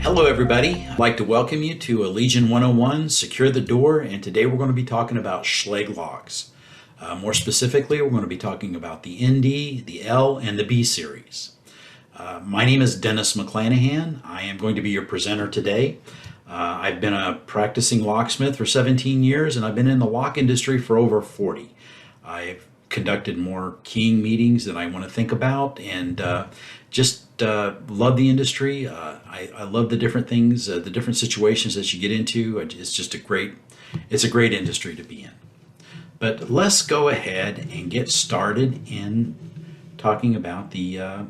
Hello everybody, I'd like to welcome you to Allegion 101, Secure the Door, and today we're going to be talking about Schlage locks. More specifically, we're going to be talking about the ND, the L, and the B series. My name is Dennis McClanahan. I am going to be your presenter today. I've been a practicing locksmith for 17 years and I've been in the lock industry for over 40. I've conducted more keying meetings than I want to think about, and just love the industry. I love the different things, the different situations that you get into. It's just a great industry to be in. But let's go ahead and get started in talking about the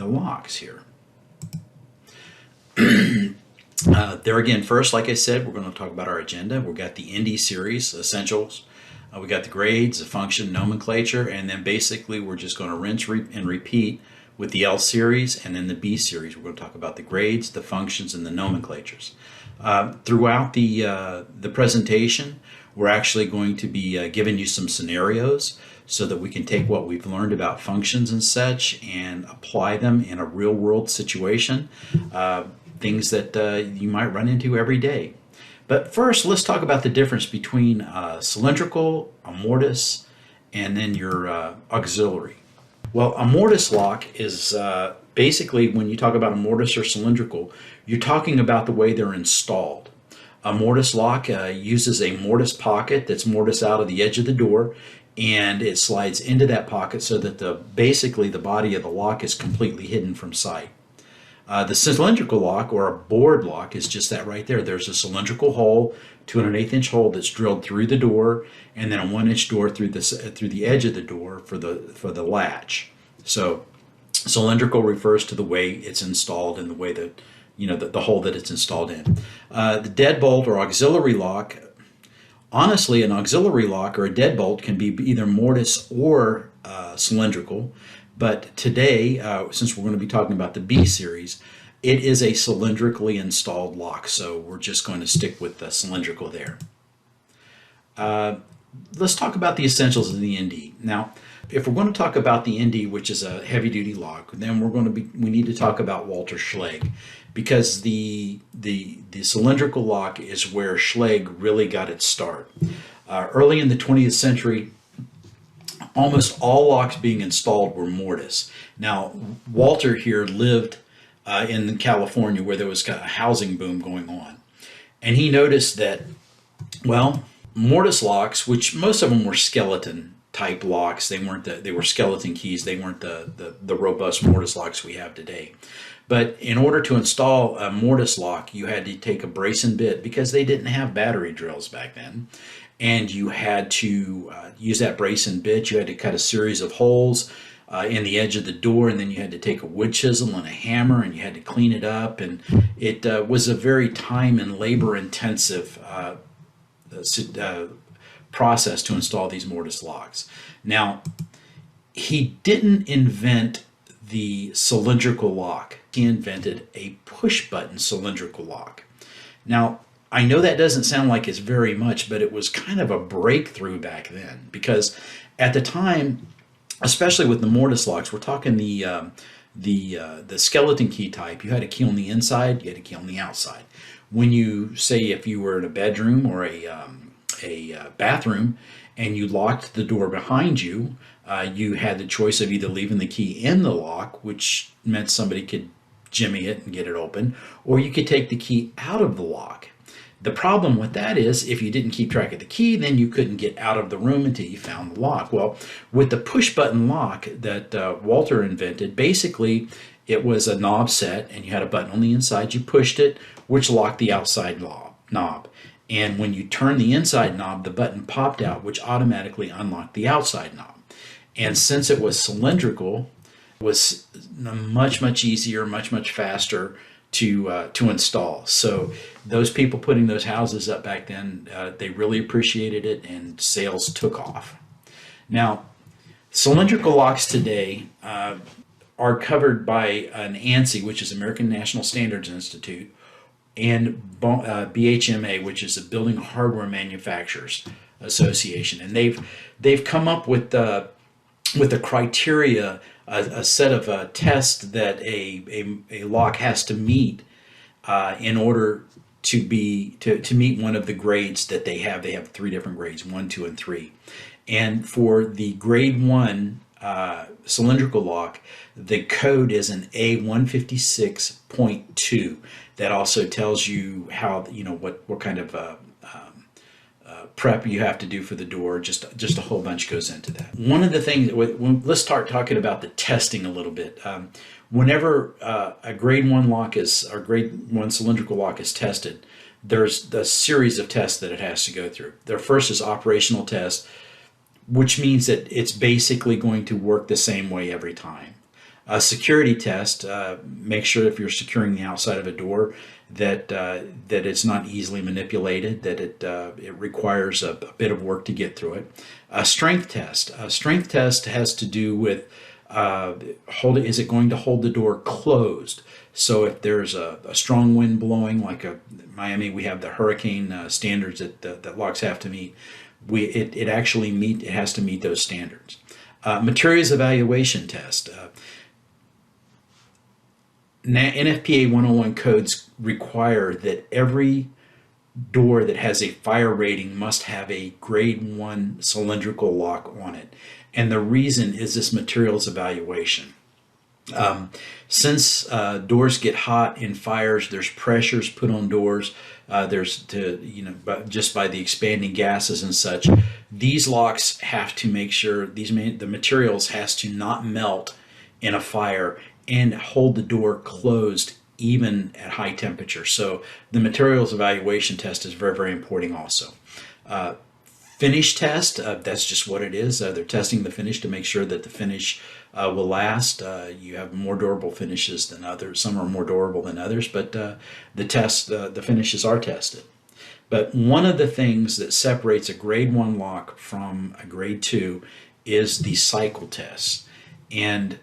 locks here. There again, first, like I said, we're going to talk about our agenda. We've got the ND series, essentials. We got the grades, the function, nomenclature, and then basically we're just going to rinse and repeat with the L series, and then the B series. We're going to talk about the grades, the functions, and the nomenclatures. Throughout the presentation, we're actually going to be giving you some scenarios so that we can take what we've learned about functions and such and apply them in a real-world situation, things that you might run into every day. But first, let's talk about the difference between cylindrical, a mortise, and then your auxiliary. Well, a mortise lock is basically, when you talk about a mortise or cylindrical, you're talking about the way they're installed. A mortise lock uses a mortise pocket that's mortise out of the edge of the door, and it slides into that pocket so that basically the body of the lock is completely hidden from sight. The cylindrical lock, or a board lock, is just that right there. There's a cylindrical hole, 2 1/8-inch hole that's drilled through the door, and then a 1-inch door through the edge of the door for the latch. So cylindrical refers to the way it's installed and the way that, the hole that it's installed in. The deadbolt or auxiliary lock, honestly, an auxiliary lock or a deadbolt can be either mortise or cylindrical. But today, since we're going to be talking about the B series, it is a cylindrically installed lock. So we're just going to stick with the cylindrical there. Let's talk about the essentials of the ND. Now, if we're going to talk about the ND, which is a heavy-duty lock, then we need to talk about Walter Schlage, because the cylindrical lock is where Schlage really got its start. Early in the 20th century, almost all locks being installed were mortise. Now, Walter here lived in California, where there was a housing boom going on. And he noticed that, well, mortise locks, which most of them were skeleton type locks, they were skeleton keys, they weren't the robust mortise locks we have today. But in order to install a mortise lock, you had to take a brace and bit, because they didn't have battery drills back then. And you had to use that brace and bit. You had to cut a series of holes in the edge of the door, and then you had to take a wood chisel and a hammer, and you had to clean it up. And it was a very time and labor intensive process to install these mortise locks. Now, he didn't invent the cylindrical lock. He invented a push button cylindrical lock. Now, I know that doesn't sound like it's very much, but it was kind of a breakthrough back then, because at the time, especially with the mortise locks, we're talking the skeleton key type. You had a key on the inside, you had a key on the outside. When you say, if you were in a bedroom or a bathroom and you locked the door behind you, you had the choice of either leaving the key in the lock, which meant somebody could jimmy it and get it open, or you could take the key out of the lock. The problem with that is, if you didn't keep track of the key, then you couldn't get out of the room until you found the lock. Well, with the push button lock that Walter invented, basically it was a knob set, and you had a button on the inside. You pushed it, which locked the outside knob. And when you turned the inside knob, the button popped out, which automatically unlocked the outside knob. And since it was cylindrical, it was much easier, much faster to install. So those people putting those houses up back then, they really appreciated it, and sales took off. Now, cylindrical locks today are covered by an ANSI, which is American National Standards Institute, and BHMA, which is the Building Hardware Manufacturers Association, and they've come up with a criteria, a set of tests that a lock has to meet in order to meet one of the grades that they have. They have three different grades: 1, 2, and 3. And for the grade 1 cylindrical lock, the code is an A156.2. That also tells you how, what kind of prep you have to do for the door. Just a whole bunch goes into that. One of the things, let's start talking about the testing a little bit. Whenever a grade 1 lock or grade 1 cylindrical lock is tested, there's a series of tests that it has to go through. The first is operational test, which means that it's basically going to work the same way every time. A security test, make sure if you're securing the outside of a door that it's not easily manipulated, that it requires a bit of work to get through it. A strength test. A strength test has to do with is it going to hold the door closed? So if there's a strong wind blowing, like Miami, we have the hurricane standards that locks have to meet. It has to meet those standards. Materials evaluation test. NFPA 101 codes require that every door that has a fire rating must have a grade 1 cylindrical lock on it. And the reason is this materials evaluation. Since doors get hot in fires, there's pressures put on doors. Just by the expanding gases and such, these locks have to make sure the materials has to not melt in a fire and hold the door closed even at high temperature. So the materials evaluation test is very, very important also. Finish test, that's just what it is. They're testing the finish to make sure that the finish will last. You have more durable finishes than others. Some are more durable than others, but the finishes are tested. But one of the things that separates a grade 1 lock from a grade 2 is the cycle test. And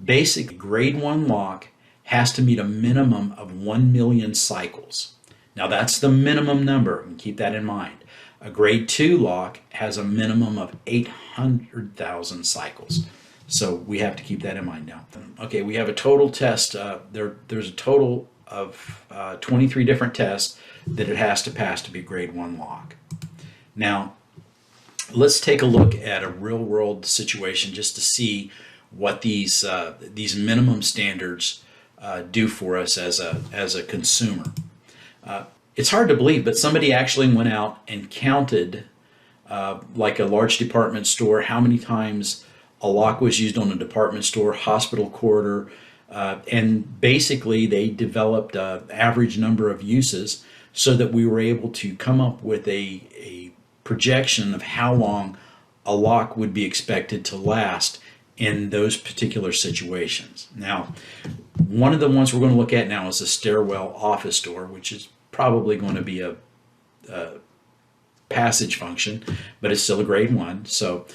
basically, grade 1 lock has to meet a minimum of 1 million cycles. Now that's the minimum number, and keep that in mind. A grade 2 lock has a minimum of 800,000 cycles. So we have to keep that in mind now. Okay, we have a total test. There's a total of 23 different tests that it has to pass to be a grade 1 lock. Now, let's take a look at a real-world situation just to see what these minimum standards do for us as a consumer. It's hard to believe, but somebody actually went out and counted, like a large department store, how many times a lock was used on a department store, hospital corridor, and basically they developed an average number of uses so that we were able to come up with a projection of how long a lock would be expected to last in those particular situations. Now, one of the ones we're going to look at now is a stairwell office door, which is probably going to be a passage function, but it's still a grade 1. So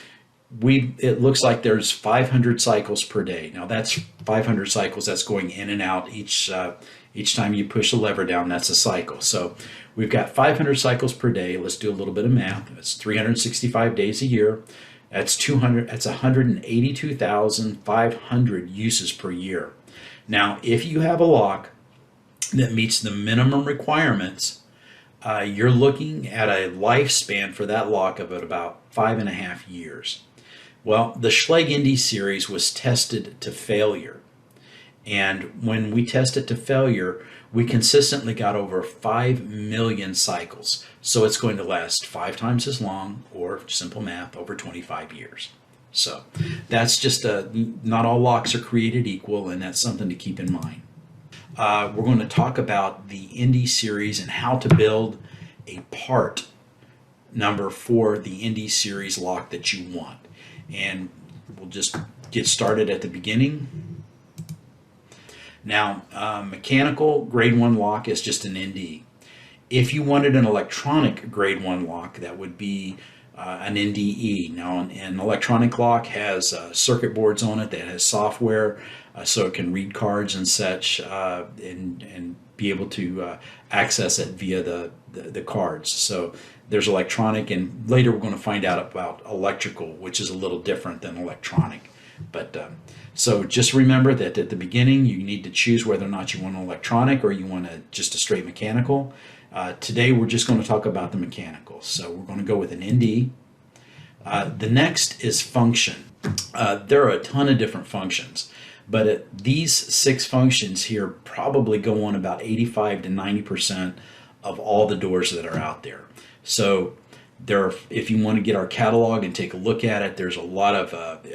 it looks like there's 500 cycles per day. Now that's 500 cycles that's going in and out each time you push the lever down. That's a cycle. So we've got 500 cycles per day. Let's do a little bit of math. That's 365 days a year. That's 182,500 uses per year. Now, if you have a lock that meets the minimum requirements, you're looking at a lifespan for that lock of about 5.5 years. Well, the Schlage Indy series was tested to failure. And when we tested to failure, we consistently got over 5 million cycles. So it's going to last 5 times as long, or simple math, over 25 years. So that's just not all locks are created equal, and that's something to keep in mind. We're going to talk about the Indy series and how to build a part number for the Indy series lock that you want. And we'll just get started at the beginning. Now, mechanical grade 1 lock is just an ND. If you wanted an electronic grade 1 lock, that would be an NDE. Now, an electronic lock has circuit boards on it that has software, so it can read cards and such, and be able to access it via the cards. So there's electronic, and later we're going to find out about electrical, which is a little different than electronic. But so just remember that at the beginning you need to choose whether or not you want an electronic or you want just a straight mechanical. Today we're just going to talk about the mechanical. So we're going to go with an ND. The next is function. There are a ton of different functions, but these 6 functions here probably go on about 85 to 90% of all the doors that are out there. So if you want to get our catalog and take a look at it, there's a lot of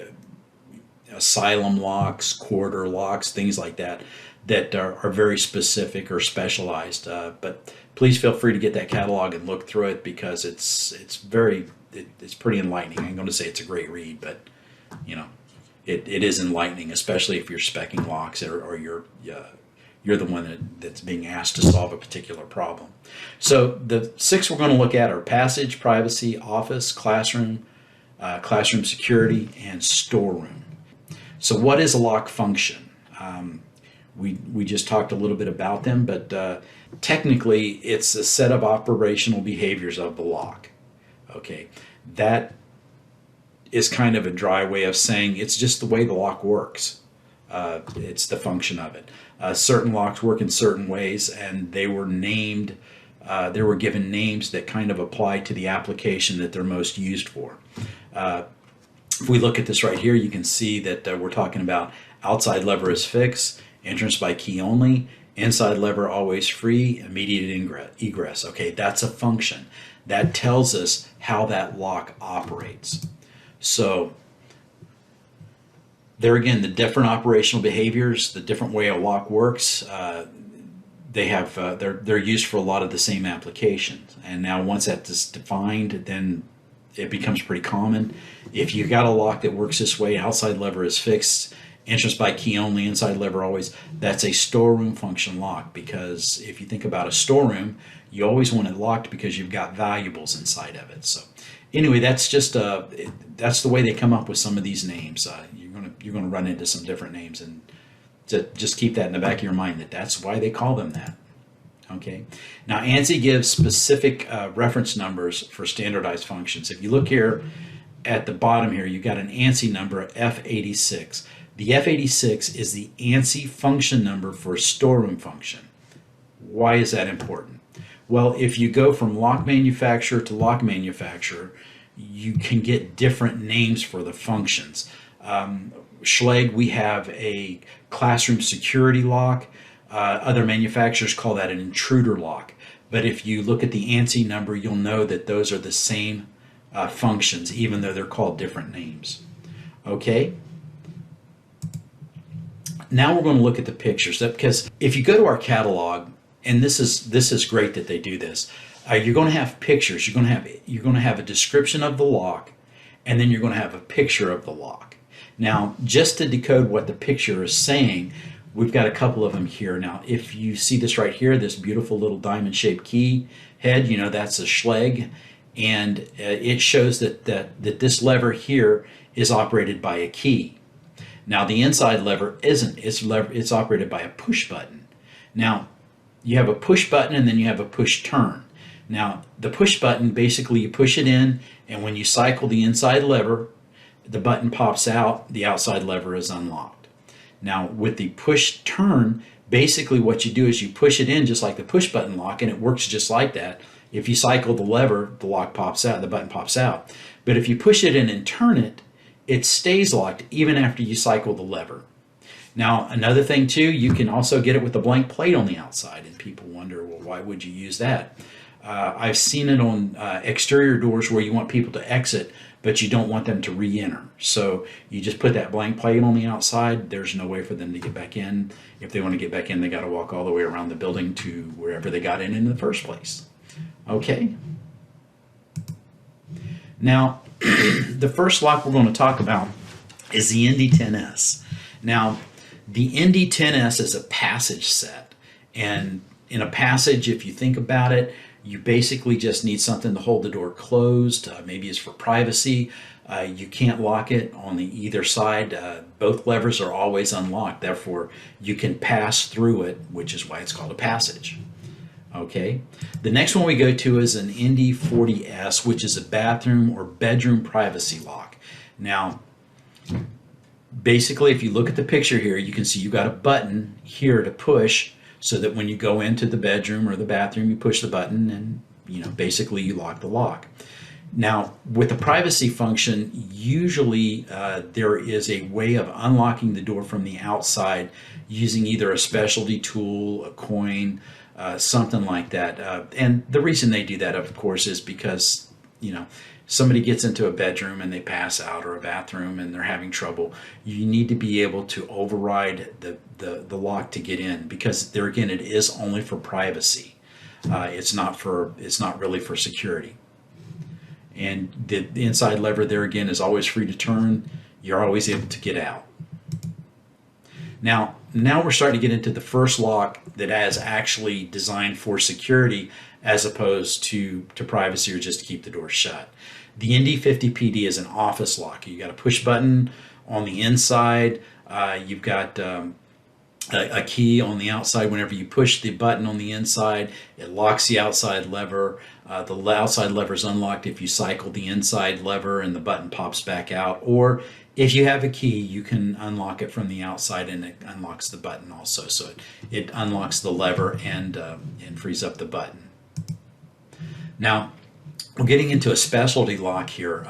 asylum locks, corridor locks, things like that that are very specific or specialized. But please feel free to get that catalog and look through it, because it's pretty enlightening. I'm going to say it's a great read, but it is enlightening, especially if you're speccing locks or you're the one that's being asked to solve a particular problem. So the 6 we're going to look at are passage, privacy, office, classroom, classroom security, and storeroom. So what is a lock function? We just talked a little bit about them, but technically it's a set of operational behaviors of the lock. Okay, that is kind of a dry way of saying it's just the way the lock works. It's the function of it. Certain locks work in certain ways, and they were named, they were given names that kind of apply to the application that they're most used for. If we look at this right here, you can see that we're talking about outside lever is fixed, entrance by key only, inside lever always free, immediate egress. Okay, that's a function. That tells us how that lock operates. So there again, the different operational behaviors, the different way a lock works, they're used for a lot of the same applications. And now once that's defined, then it becomes pretty common. If you got a lock that works this way, outside lever is fixed, entrance by key only, inside lever always, that's a storeroom function lock, because if you think about a storeroom, you always want it locked because you've got valuables inside of it. So anyway, that's just that's the way they come up with some of these names. You're gonna run into some different names, and just keep that in the back of your mind that's why they call them that. Okay. Now ANSI gives specific reference numbers for standardized functions. If you look here at the bottom here, you got an ANSI number F86. The F86 is the ANSI function number for a storeroom function. Why is that important? Well, if you go from lock manufacturer to lock manufacturer, you can get different names for the functions. Schlage, we have a classroom security lock. Other manufacturers call that an intruder lock. But if you look at the ANSI number, you'll know that those are the same functions, even though they're called different names. Okay? Now we're going to look at the pictures, because if you go to our catalog, and this is great that they do this, you're going to have pictures. You're going to have a description of the lock, and then you're going to have a picture of the lock. Now, just to decode what the picture is saying, we've got a couple of them here. Now, if you see this right here, this beautiful little diamond-shaped key head, that's a Schlage, and it shows that this lever here is operated by a key. Now, the inside lever isn't. It's operated by a push button. Now, you have a push button and then you have a push turn. Now, the push button, basically you push it in, and when you cycle the inside lever, the button pops out, the outside lever is unlocked. Now, with the push turn, basically what you do is you push it in just like the push button lock, and it works just like that. If you cycle the lever, the lock pops out, the button pops out. But if you push it in and turn it, it stays locked even after you cycle the lever. Now, another thing too, you can also get it with a blank plate on the outside, and people wonder, well, why would you use that? I've seen it on exterior doors where you want people to exit, but you don't want them to re-enter. So you just put that blank plate on the outside. There's no way for them to get back in. If they want to get back in, they got to walk all the way around the building to wherever they got in the first place. Okay. Now, the first lock we're going to talk about is the ND10S. Now, the ND10S is a passage set, and in a passage, if you think about it, you basically just need something to hold the door closed. Maybe it's for privacy. You can't lock it on either side. Both levers are always unlocked. Therefore, you can pass through it, which is why it's called a passage. Okay. The next one we go to is an ND40S, which is a bathroom or bedroom privacy lock. Now, Basically, if you look at the picture here, you can see you got a button here to push so that when you go into the bedroom or the bathroom, you push the button and basically you lock the lock. Now, with the privacy function, usually there is a way of unlocking the door from the outside using either a specialty tool, a coin, something like that. And the reason they do that, of course, is because, somebody gets into a bedroom and they pass out, or a bathroom and they're having trouble. You need to be able to override the lock to get in, because there again, it is only for privacy. It's not really for security. And the inside lever there again is always free to turn. You're always able to get out. Now we're starting to get into the first lock that is actually designed for security as opposed to privacy or just to keep the door shut. The ND50PD is an office lock. You got a push button on the inside. You've got a key on the outside. Whenever you push the button on the inside, it locks the outside lever. The outside lever is unlocked if you cycle the inside lever and the button pops back out. Or if you have a key, you can unlock it from the outside and it unlocks the button also. So it unlocks the lever and frees up the button. Now, we're getting into a specialty lock here.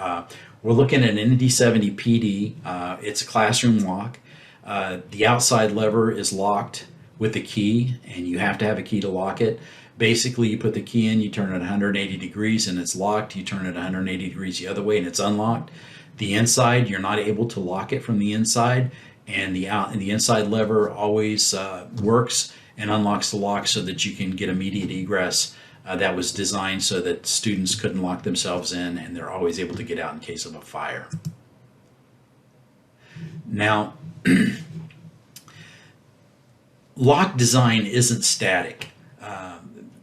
We're looking at an ND70PD. It's a classroom lock. The outside lever is locked with a key, and you have to have a key to lock it. Basically, you put the key in, you turn it 180 degrees, and it's locked. You turn it 180 degrees the other way, and it's unlocked. The inside, you're not able to lock it from the inside, and the inside lever always works and unlocks the lock so that you can get immediate egress. That was designed so that students couldn't lock themselves in, and they're always able to get out in case of a fire. Now, lock design isn't static.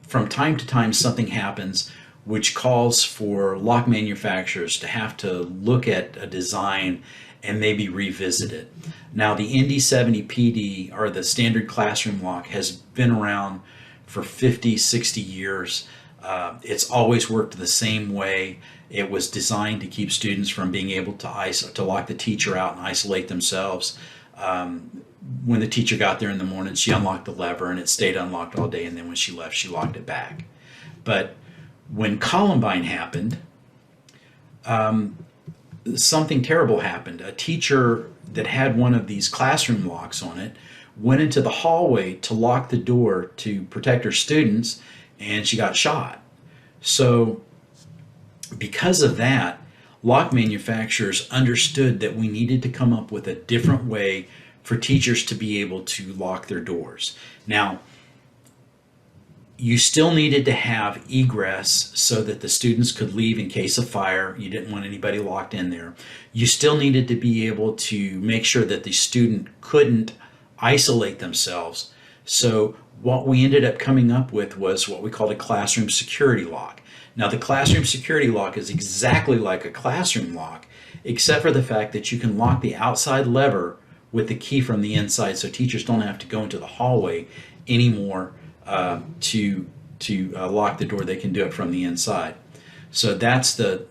From time to time, something happens which calls for lock manufacturers to have to look at a design and maybe revisit it. Now, the ND70PD, or the standard classroom lock, has been around for 50, 60 years. It's always worked the same way. It was designed to keep students from being able to lock the teacher out and isolate themselves. When the teacher got there in the morning, she unlocked the lever and it stayed unlocked all day, and then when she left, she locked it back. But when Columbine happened, something terrible happened. A teacher that had one of these classroom locks on it went into the hallway to lock the door to protect her students, and she got shot. So because of that, lock manufacturers understood that we needed to come up with a different way for teachers to be able to lock their doors. Now, you still needed to have egress so that the students could leave in case of fire. You didn't want anybody locked in there. You still needed to be able to make sure that the student couldn't isolate themselves. So what we ended up coming up with was what we called a classroom security lock. Now, the classroom security lock is exactly like a classroom lock, except for the fact that you can lock the outside lever with the key from the inside, so teachers don't have to go into the hallway anymore to lock the door. They can do it from the inside. So that's the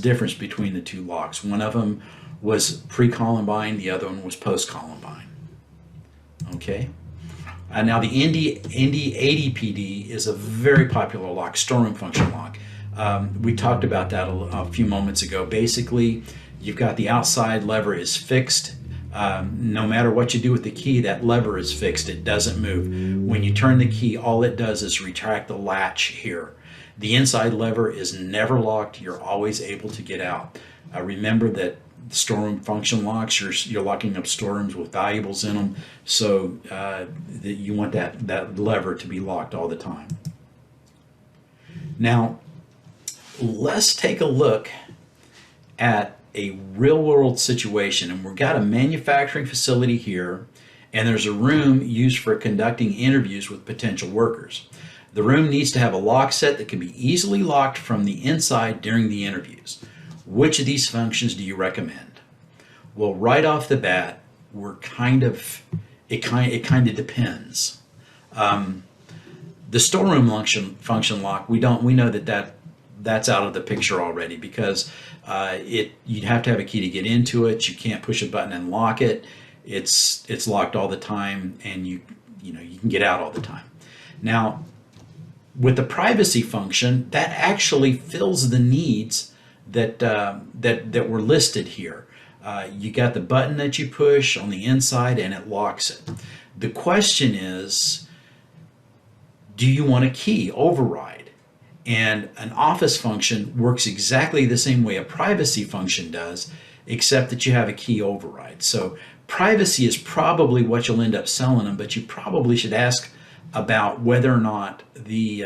difference between the two locks. One of them was pre-Columbine, the other one was post-Columbine. Okay. Now the ND80PD is a very popular lock, storeroom function lock. We talked about that a few moments ago. Basically, you've got the outside lever is fixed. No matter what you do with the key, that lever is fixed. It doesn't move. When you turn the key, all it does is retract the latch here. The inside lever is never locked. You're always able to get out. Remember that storeroom function locks, you're locking up storerooms with valuables in them, so that you want that lever to be locked all the time. Now, let's take a look at a real-world situation, and we've got a manufacturing facility here, and there's a room used for conducting interviews with potential workers. The room needs to have a lock set that can be easily locked from the inside during the interviews. Which of these functions do you recommend? Well, right off the bat, it kind of depends. The storeroom function lock, we know that that's out of the picture already, because you'd have to have a key to get into it. You can't push a button and lock it. It's locked all the time, and you can get out all the time. Now, with the privacy function, that actually fills the needs that were listed here. You got the button that you push on the inside and it locks it. The question is, do you want a key override? And an office function works exactly the same way a privacy function does, except that you have a key override. So privacy is probably what you'll end up selling them, but you probably should ask about whether or not they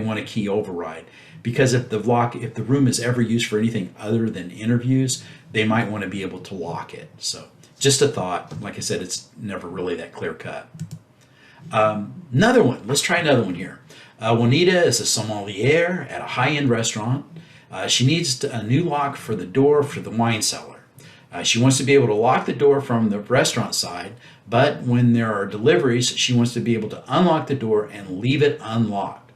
want a key override. Because if the room is ever used for anything other than interviews, they might want to be able to lock it. So just a thought. Like I said, it's never really that clear cut. Another one. Let's try another one here. Juanita is a sommelier at a high-end restaurant. She needs a new lock for the door for the wine cellar. She wants to be able to lock the door from the restaurant side, but when there are deliveries, she wants to be able to unlock the door and leave it unlocked.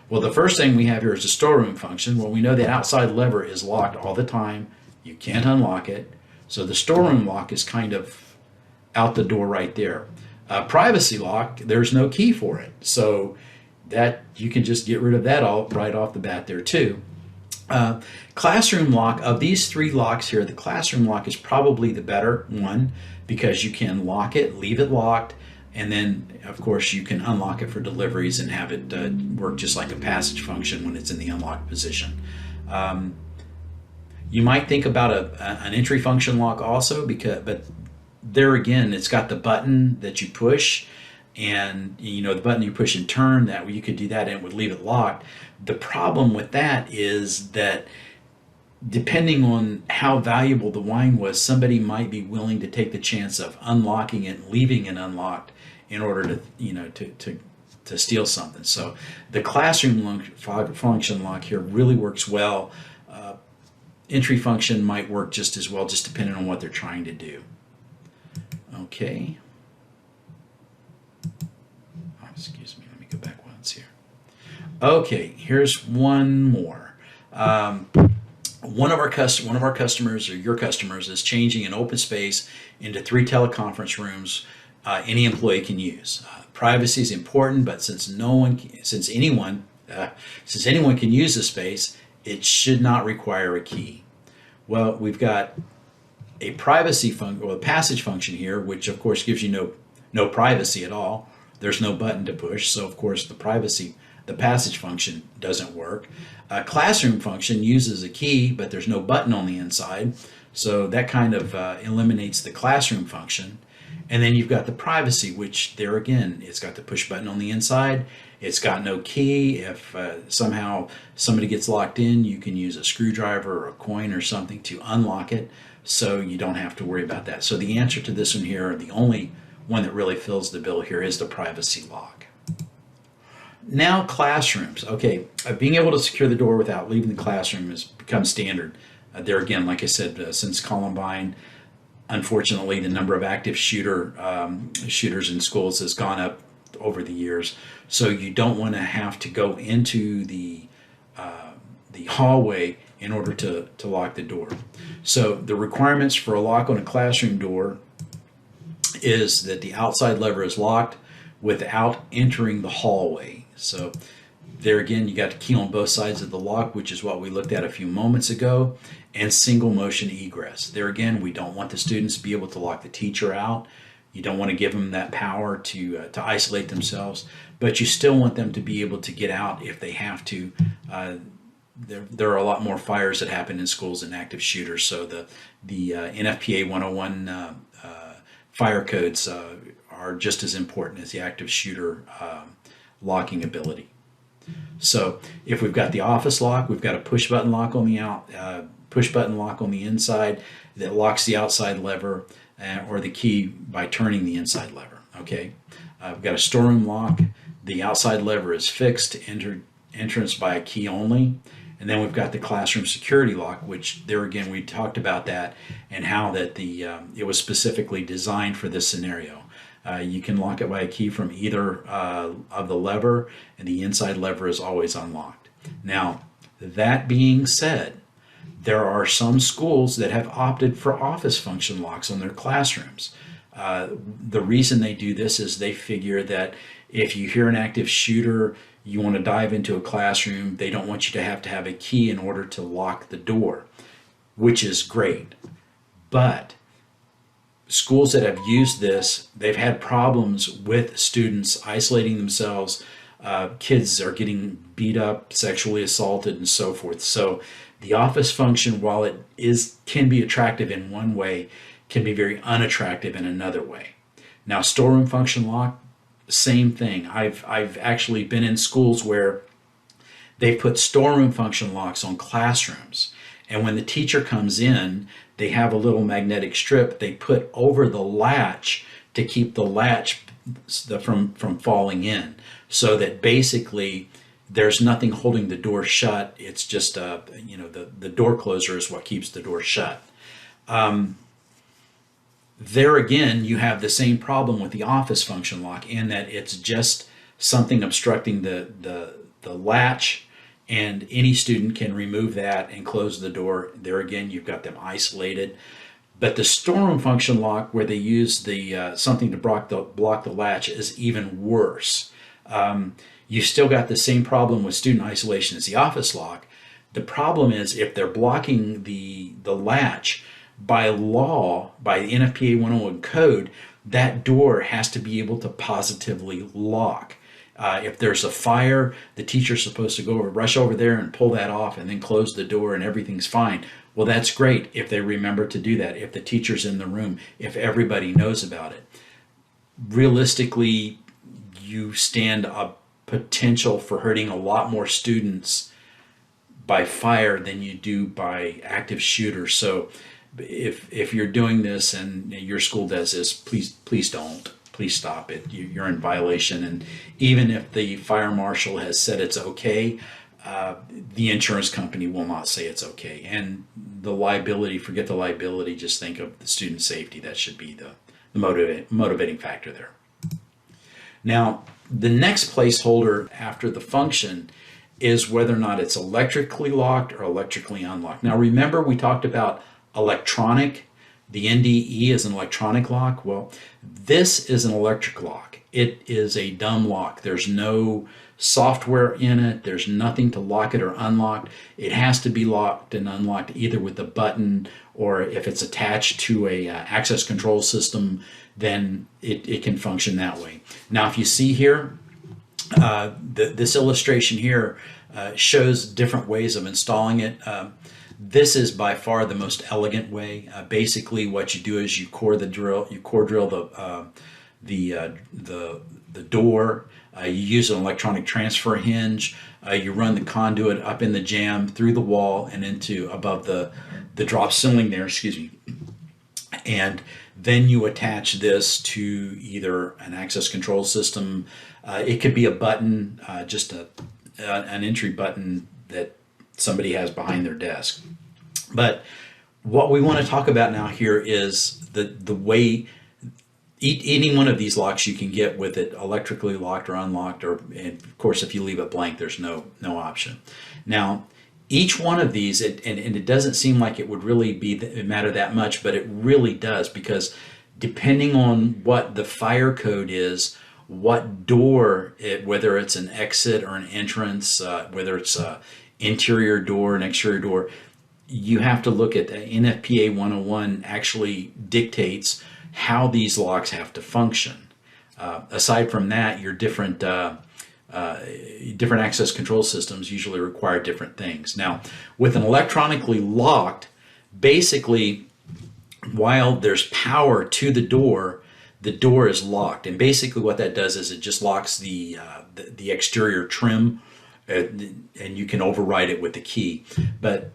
Well, the first thing we have here is the storeroom function. Well, we know that outside lever is locked all the time. You can't unlock it. So the storeroom lock is kind of out the door right there. Privacy lock, there's no key for it. So that you can just get rid of that all right off the bat there too. Classroom lock, of these three locks here, the classroom lock is probably the better one, because you can lock it, leave it locked, and then of course you can unlock it for deliveries and have it work just like a passage function when it's in the unlocked position. You might think about an entry function lock also, but there again, it's got the button that you push, and the button you push and turn, that you could do that and it would leave it locked. The problem with that is that depending on how valuable the wine was, somebody might be willing to take the chance of unlocking it and leaving it unlocked in order to steal something. So the classroom function lock here really works well. Entry function might work just as well, just depending on what they're trying to do. Okay. Oh, excuse me, let me go back once here. Okay, here's one more. One of our customers, or your customers, is changing an open space into 3 teleconference rooms any employee can use. Privacy is important, but since anyone can use the space, it should not require a key. Well, we've got a privacy function, or a passage function here, which of course gives you no privacy at all. There's no button to push, so of course the passage function doesn't work. A classroom function uses a key, but there's no button on the inside, so that kind of eliminates the classroom function. And then you've got the privacy, which there again, it's got the push button on the inside. It's got no key. If somehow somebody gets locked in, you can use a screwdriver or a coin or something to unlock it, so you don't have to worry about that. So the answer to this one here, the only one that really fills the bill here, is the privacy lock. Now classrooms. Okay, being able to secure the door without leaving the classroom has become standard. There again, like I said, since Columbine, unfortunately, the number of active shooters in schools has gone up over the years. So you don't want to have to go into the hallway in order to lock the door. So the requirements for a lock on a classroom door is that the outside lever is locked without entering the hallway. So there again, you got the key on both sides of the lock, which is what we looked at a few moments ago, and single motion egress. There again, we don't want the students to be able to lock the teacher out. You don't want to give them that power to isolate themselves, but you still want them to be able to get out if they have to. There are a lot more fires that happen in schools than active shooters, so the NFPA 101 fire codes are just as important as the active shooter locking ability. So if we've got the office lock, we've got a push button lock on the inside that locks the outside lever, or the key by turning the inside lever. Okay, we've got a storeroom lock. The outside lever is fixed to entrance by a key only. And then we've got the classroom security lock, which there again, we talked about that and how that it was specifically designed for this scenario. You can lock it by a key from either of the lever, and the inside lever is always unlocked. Now, That being said, there are some schools that have opted for office function locks on their classrooms. The reason they do this is they figure that if you hear an active shooter, you want to dive into a classroom, they don't want you to have a key in order to lock the door, which is great. But schools that have used this, they've had problems with students isolating themselves. Kids are getting beat up, sexually assaulted, and so forth. So the office function, while it can be attractive in one way, can be very unattractive in another way. Now, storeroom function lock, same thing. I've actually been in schools where they put storeroom function locks on classrooms, and when the teacher comes in, they have a little magnetic strip they put over the latch to keep the latch from falling in, so that basically there's nothing holding the door shut. It's just the door closer is what keeps the door shut. There again, you have the same problem with the office function lock, in that it's just something obstructing the latch, and any student can remove that and close the door. There again, you've got them isolated. But the storeroom function lock, where they use the something to block the latch, is even worse. You still got the same problem with student isolation as the office lock. The problem is, if they're blocking the latch, by law, by the NFPA 101 code, that door has to be able to positively lock. If there's a fire, the teacher's supposed to rush over there and pull that off and then close the door and everything's fine. Well, that's great if they remember to do that, if the teacher's in the room, if everybody knows about it. Realistically, you stand a potential for hurting a lot more students by fire than you do by active shooters. So if you're doing this and your school does this, please don't. Please stop it. You're in violation. And even if the fire marshal has said it's okay, the insurance company will not say it's okay. And the liability, forget the liability, just think of the student safety. That should be the motivating factor there. Now, the next placeholder after the function is whether or not it's electrically locked or electrically unlocked. Now, remember we talked about electronic. The NDE is an electronic lock. Well, this is an electric lock. It is a dumb lock. There's no software in it. There's nothing to lock it or unlock. It has to be locked and unlocked either with a button, or if it's attached to a access control system, then it can function that way. Now, if you see here, this illustration here shows different ways of installing it. This is by far the most elegant way. Basically, what you do is you core drill the door. You use an electronic transfer hinge. You run the conduit up in the jamb through the wall and into above the drop ceiling there. Excuse me. And then you attach this to either an access control system. It could be a button, just an entry button that somebody has behind their desk. But what we want to talk about now here is the way any one of these locks you can get with it electrically locked or unlocked, and of course if you leave it blank, there's no option. Now, each one of these, and it doesn't seem like it would really matter that much, but it really does, because depending on what the fire code is, what door, whether it's an exit or an entrance, whether it's a interior door, an exterior door, you have to look at the NFPA 101 actually dictates how these locks have to function. Aside from that, your different access control systems usually require different things. Now, with an electronically locked, basically, while there's power to the door is locked. And basically what that does is it just locks the exterior trim, and you can override it with the key. But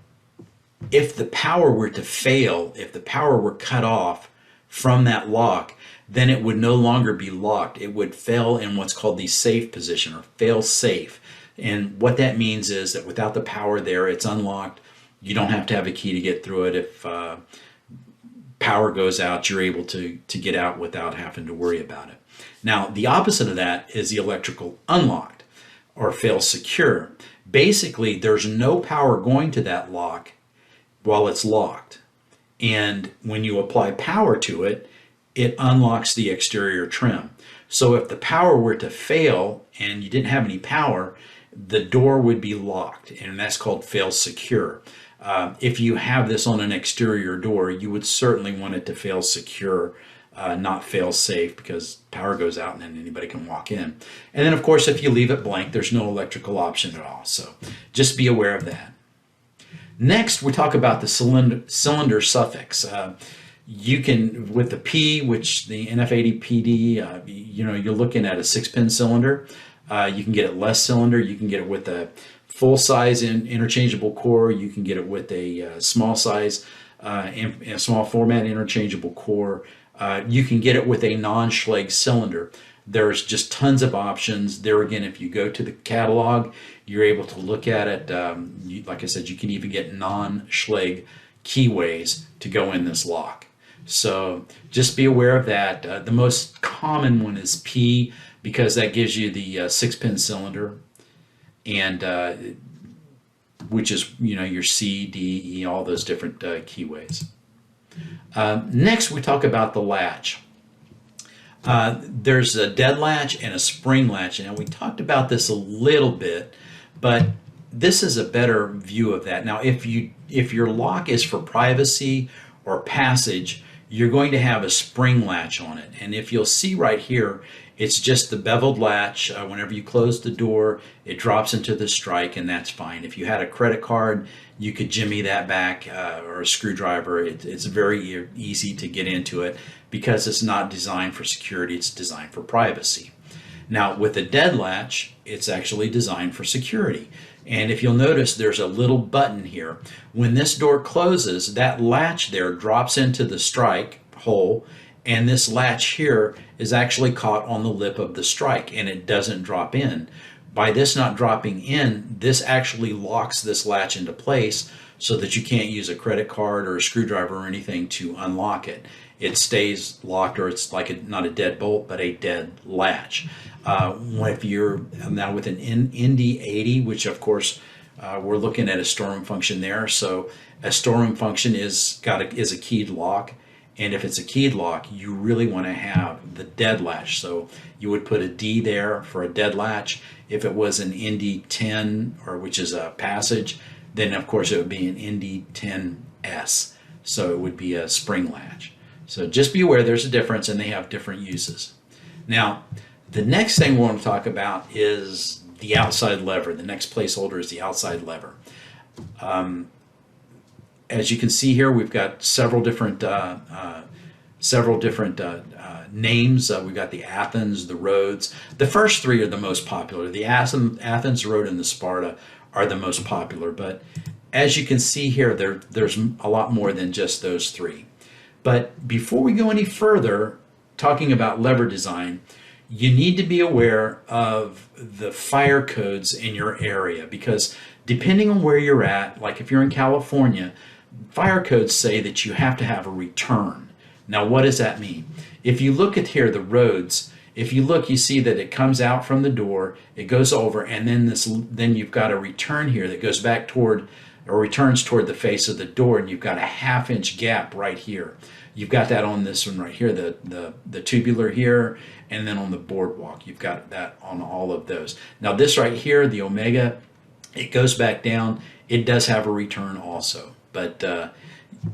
if the power were to fail, if the power were cut off from that lock, then it would no longer be locked. It would fail in what's called the safe position, or fail safe. And what that means is that without the power there, it's unlocked. You don't have to have a key to get through it. If power goes out, you're able to get out without having to worry about it. Now, the opposite of that is the electrical unlocked, or fail secure. Basically, there's no power going to that lock while it's locked. And when you apply power to it, it unlocks the exterior trim. So if the power were to fail and you didn't have any power, the door would be locked, and that's called fail secure. If you have this on an exterior door, you would certainly want it to fail secure, not fail safe, because power goes out and then anybody can walk in. And then of course, if you leave it blank, there's no electrical option at all. So just be aware of that. Next, we talk about the cylinder suffix. You can, with the P, which the NF80PD, you're looking at a 6-pin cylinder. You can get it less cylinder. You can get it with a full size interchangeable core. You can get it with a small size, a small format interchangeable core. You can get it with a non-Schlage cylinder. There's just tons of options. There again, if you go to the catalog, you're able to look at it. Like I said, you can even get non-Schlage keyways to go in this lock. So just be aware of that. The most common one is P, because that gives you the 6-pin cylinder, and which is your C, D, E, all those different keyways. Next, we talk about the latch. There's a dead latch and a spring latch. Now, we talked about this a little bit, but this is a better view of that. Now, if your lock is for privacy or passage, you're going to have a spring latch on it. And if you'll see right here, it's just the beveled latch. Whenever you close the door, it drops into the strike, and that's fine. If you had a credit card, you could jimmy that back, or a screwdriver. It's very easy to get into it because it's not designed for security, it's designed for privacy. Now, with a dead latch, it's actually designed for security. And if you'll notice, there's a little button here. When this door closes, that latch there drops into the strike hole, and this latch here is actually caught on the lip of the strike, and it doesn't drop in. By this not dropping in, this actually locks this latch into place so that you can't use a credit card or a screwdriver or anything to unlock it. It stays locked, or it's like not a dead bolt, but a dead latch. If you're now with an Indy 80, which of course we're looking at a storeroom function there. So a storeroom function is a keyed lock, and if it's a keyed lock, you really want to have the dead latch. So you would put a D there for a dead latch. If it was an Indy 10, or which is a passage, then of course it would be an Indy 10S. So it would be a spring latch. So just be aware there's a difference, and they have different uses. Now, the next thing we want to talk about is the outside lever. The next placeholder is the outside lever. As you can see here, we've got several different names. We've got the Athens, the Rhodes. The first three are the most popular. The Athens, Rhodes, and the Sparta are the most popular. But as you can see here, there's a lot more than just those three. But before we go any further, talking about lever design, you need to be aware of the fire codes in your area, because depending on where you're at, like if you're in California, fire codes say that you have to have a return. Now, what does that mean? If you look at here, the Rhodes, if you look, you see that it comes out from the door, it goes over, and then you've got a return here that goes back toward, or returns toward the face of the door, and you've got a 1/2-inch gap right here. You've got that on this one right here, the tubular here, and then on the boardwalk, you've got that on all of those. Now this right here, the Omega, it goes back down. It does have a return also, but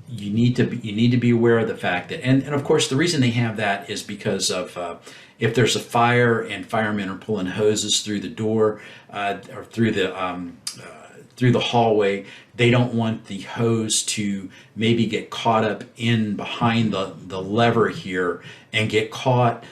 you need to be aware of the fact that, and of course the reason they have that is because of if there's a fire and firemen are pulling hoses through the door or through the hallway, they don't want the hose to maybe get caught up in behind the lever here and get caught.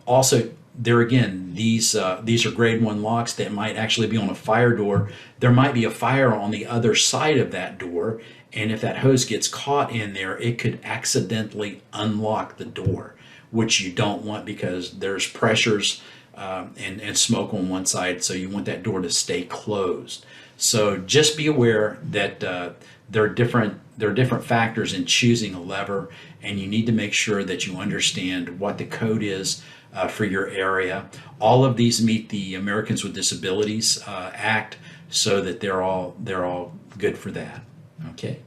Also, there again, these are grade 1 locks that might actually be on a fire door. There might be a fire on the other side of that door, and if that hose gets caught in there, it could accidentally unlock the door, which you don't want, because there's pressures and smoke on one side, so you want that door to stay closed. So just be aware that there are different factors in choosing a lever, and you need to make sure that you understand what the code is for your area. All of these meet the Americans with Disabilities Act, so that they're all good for that. Okay.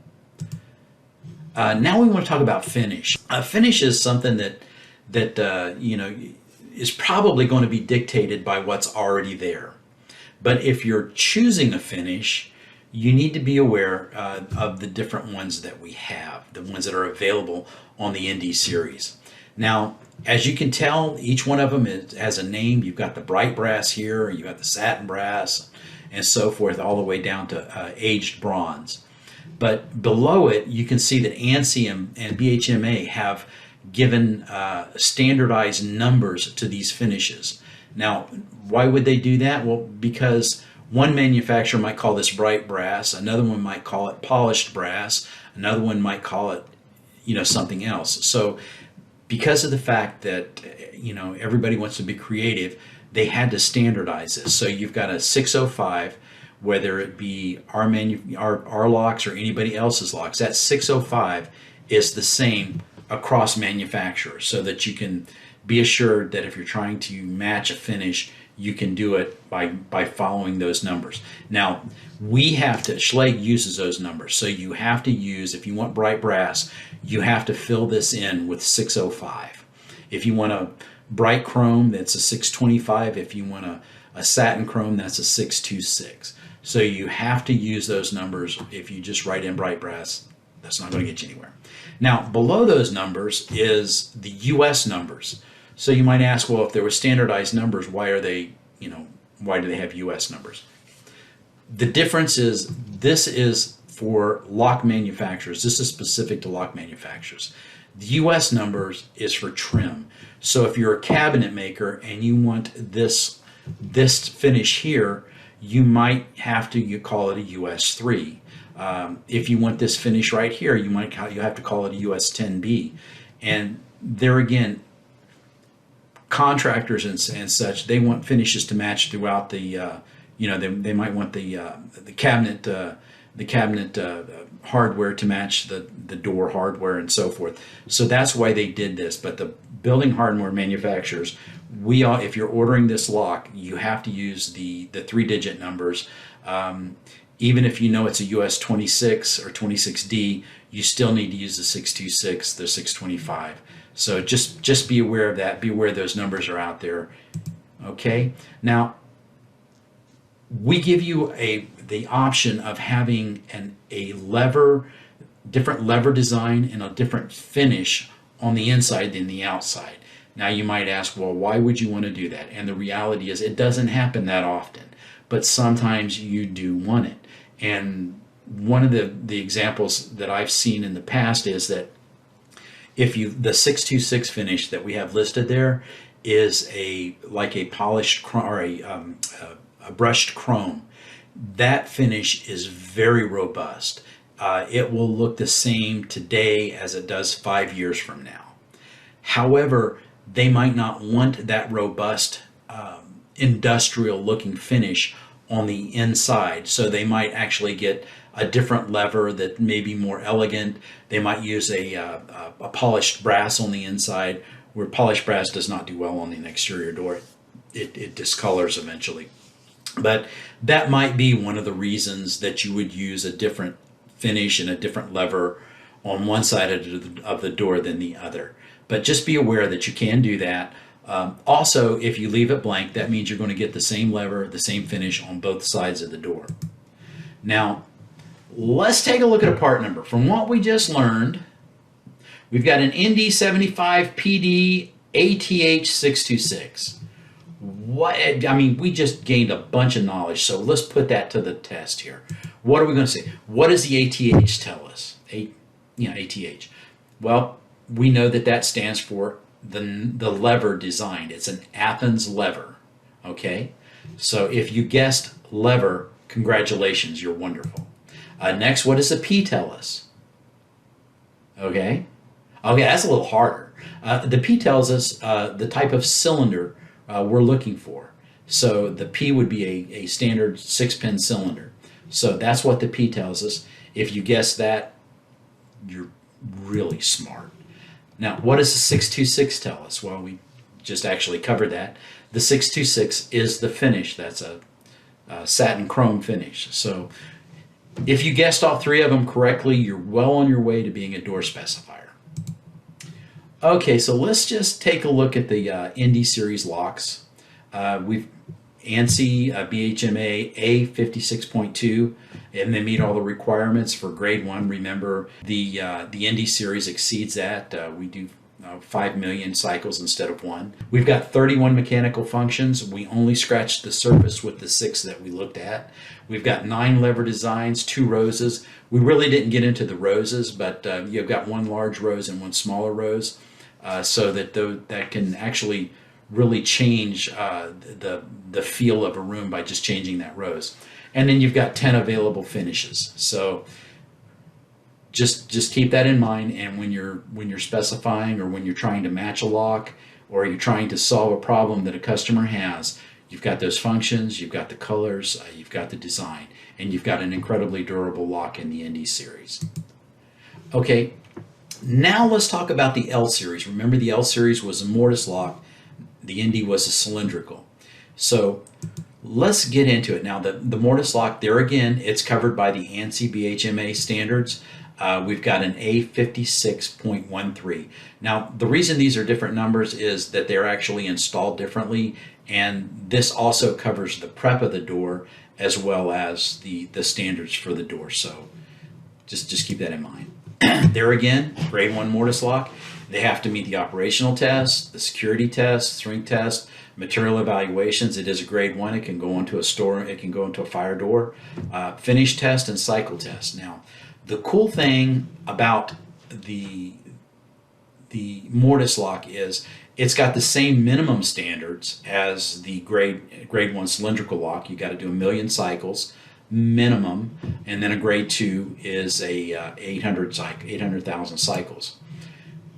Now we want to talk about finish. Finish is something that is probably going to be dictated by what's already there. But if you're choosing a finish, you need to be aware of the different ones that we have, the ones that are available on the ND series. Now, as you can tell, each one of them has a name. You've got the bright brass here, you've got the satin brass, and so forth, all the way down to aged bronze. But below it, you can see that ANSI and BHMA have given standardized numbers to these finishes. Now, why would they do that? Well, because one manufacturer might call this bright brass, another one might call it polished brass, another one might call it, something else. So because of the fact that, everybody wants to be creative, they had to standardize this. So you've got a 605, whether it be our locks or anybody else's locks, that 605 is the same across manufacturers, so that you can be assured that if you're trying to match a finish, you can do it by following those numbers. Now, Schlage uses those numbers, so you have to use, if you want bright brass, you have to fill this in with 605. If you want a bright chrome, that's a 625. If you want a satin chrome, that's a 626. So you have to use those numbers. If you just write in bright brass, that's not going to get you anywhere. Now, below those numbers is the US numbers. So you might ask, well, if there were standardized numbers, why do they have US numbers? The difference is, this is for lock manufacturers. This is specific to lock manufacturers. The US numbers is for trim. So if you're a cabinet maker and you want this finish here, you might have to call it a US 3. If you want this finish right here, you have to call it a US 10B. And there again, contractors and such, they want finishes to match throughout the they might want the cabinet hardware to match the door hardware and so forth. So that's why they did this. But the building hardware manufacturers, if you're ordering this lock, you have to use the 3-digit numbers. Even if you know it's a US 26 or 26D, you still need to use the 626, the 625. So just be aware of that. Be aware those numbers are out there. Okay. Now, we give you the option of having a different lever design and a different finish on the inside than the outside. Now you might ask, well, why would you want to do that? And the reality is, it doesn't happen that often, but sometimes you do want it. And one of the examples that I've seen in the past is that the 626 finish that we have listed there is like a polished chrome or a brushed chrome. That finish is very robust. It will look the same today as it does 5 years from now. However, they might not want that robust industrial looking finish on the inside, so they might actually get a different lever that may be more elegant. They might use a polished brass on the inside, where polished brass does not do well on an exterior door. It discolors eventually. But that might be one of the reasons that you would use a different finish and a different lever on one side of the door than the other. But just be aware that you can do that. Also, if you leave it blank, that means you're going to get the same lever, the same finish on both sides of the door. Now, let's take a look at a part number. From what we just learned, we've got an ND75 PD ATH 626. We just gained a bunch of knowledge, so let's put that to the test here. What are we going to say? What does the ATH tell us? ATH. Well, we know that stands for the lever designed. It's an Athens lever. Okay? So if you guessed lever, congratulations, you're wonderful. Next, what does the P tell us? Okay, that's a little harder. The P tells us the type of cylinder we're looking for. So the P would be a standard 6-pin cylinder. So that's what the P tells us. If you guess that, you're really smart. Now, what does the 626 tell us? Well, we just actually covered that. The 626 is the finish. That's a satin chrome finish. So if you guessed all three of them correctly, you're well on your way to being a door specifier. Okay, so let's just take a look at the Indy Series locks. We've ANSI BHMA A56.2, and they meet all the requirements for grade 1. Remember, the Indy Series exceeds that. We do 5 million cycles instead of 1. We've got 31 mechanical functions. We only scratched the surface with the 6 that we looked at. We've got 9 lever designs, 2 roses. We really didn't get into the roses, but you've got 1 large rose and 1 smaller rose, so that that can actually really change the feel of a room by just changing that rose. And then you've got 10 available finishes. So just keep that in mind, and when you're specifying, or when you're trying to match a lock, or you're trying to solve a problem that a customer has, you've got those functions, you've got the colors, you've got the design, and you've got an incredibly durable lock in the Indy Series. Okay, now let's talk about the L Series. Remember, the L Series was a mortise lock, the Indy was a cylindrical. So let's get into it. Now the mortise lock, there again, it's covered by the ANSI BHMA standards. We've got an A56.13. Now the reason these are different numbers is that they're actually installed differently, and this also covers the prep of the door as well as the standards for the door. So just keep that in mind. There again, grade 1 mortise lock. They have to meet the operational test, the security test, strength test, material evaluations. It is a grade 1. It can go into a store. It can go into a fire door. Finish test and cycle test. Now, the cool thing about the mortise lock is it's got the same minimum standards as the grade 1 cylindrical lock. You got to do 1 million cycles minimum, and then a grade 2 is a 800,000 cycles.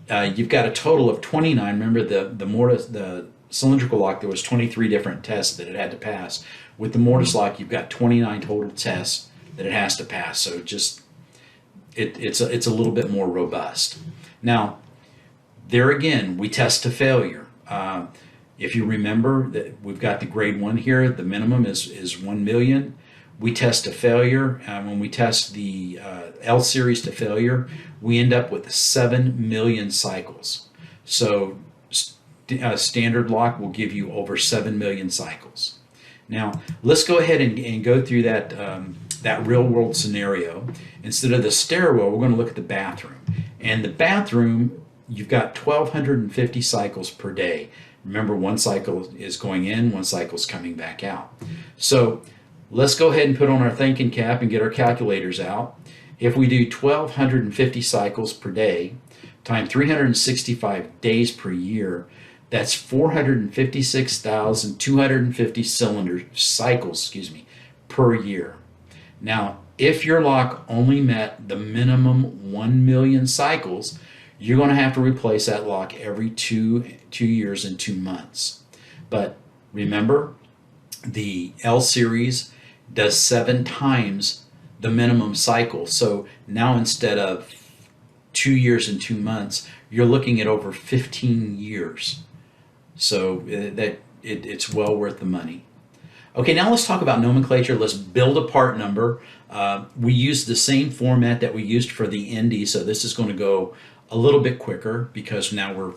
You've got a total of 29. Remember, the cylindrical lock, there was 23 different tests that it had to pass. With the mortise lock, you've got 29 total tests that it has to pass. So just it's a little bit more robust. Now, there again, we test to failure. If you remember that we've got the grade 1 here, the minimum is 1 million. We test to failure. When we test the L Series to failure, we end up with 7 million cycles. So standard lock will give you over 7 million cycles. Now, let's go ahead and go through that real world scenario. Instead of the stairwell, we're going to look at the bathroom. And the bathroom, you've got 1,250 cycles per day. Remember, 1 cycle is going in, 1 cycle is coming back out. So let's go ahead and put on our thinking cap and get our calculators out. If we do 1,250 cycles per day times 365 days per year, that's 456,250 cycles, per year. Now, if your lock only met the minimum 1 million cycles, you're going to have to replace that lock every 2 years and 2 months. But remember, the L Series does 7 times the minimum cycle. So now instead of 2 years and 2 months, you're looking at over 15 years. So it's well worth the money. Okay, now let's talk about nomenclature. Let's build a part number. We use the same format that we used for the Indy, so this is going to go a little bit quicker because now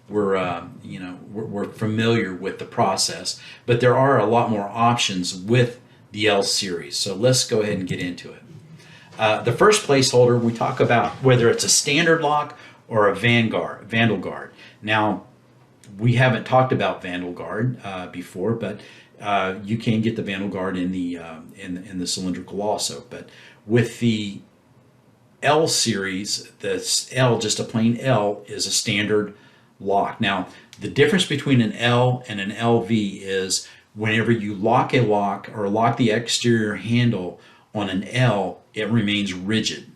we're familiar with the process. But there are a lot more options with the L Series. So let's go ahead and get into it. The first placeholder, we talk about whether it's a standard lock or a vandal guard. Now, we haven't talked about vandal guard before, but you can get the vandal guard in the cylindrical also. But with the L Series, the L, just a plain L, is a standard lock. Now, the difference between an L and an LV is whenever you lock a lock or lock the exterior handle on an L, it remains rigid.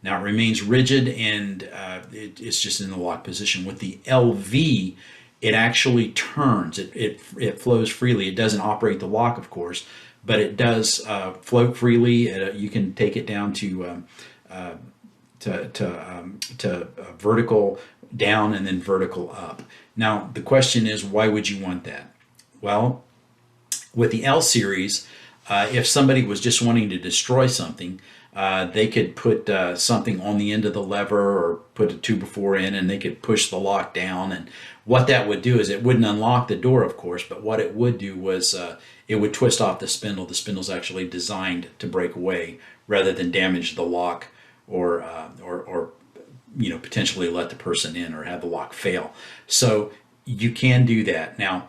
Now, it remains rigid, and it's just in the lock position. With the LV, it actually turns. It flows freely. It doesn't operate the lock, of course, but it does float freely. You can take it down to vertical down and then vertical up. Now, the question is, why would you want that? Well, with the L series, if somebody was just wanting to destroy something, they could put something on the end of the lever or put a 2x4 in, and they could push the lock down. And what that would do is it wouldn't unlock the door, of course, but what it would do was it would twist off the spindle. The spindle's actually designed to break away rather than damage the lock or potentially let the person in or have the lock fail. So you can do that. Now,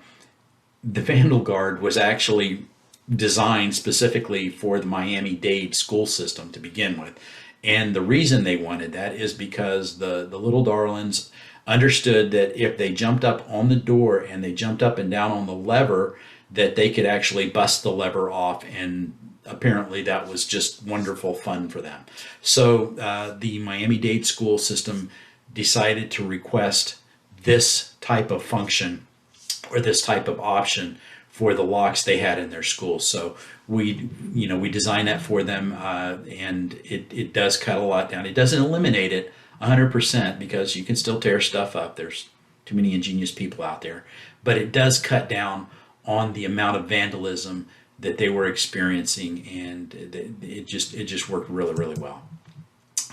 the Vandal Guard was actually designed specifically for the Miami-Dade school system to begin with. And the reason they wanted that is because the little darlings understood that if they jumped up on the door and they jumped up and down on the lever, that they could actually bust the lever off, and apparently that was just wonderful fun for them. So the Miami-Dade school system decided to request this type of function or this type of option for the locks they had in their school. So we designed that for them, and it does cut a lot down. It doesn't eliminate it 100% because you can still tear stuff up. There's too many ingenious people out there, but it does cut down on the amount of vandalism that they were experiencing, and it just worked really, really well.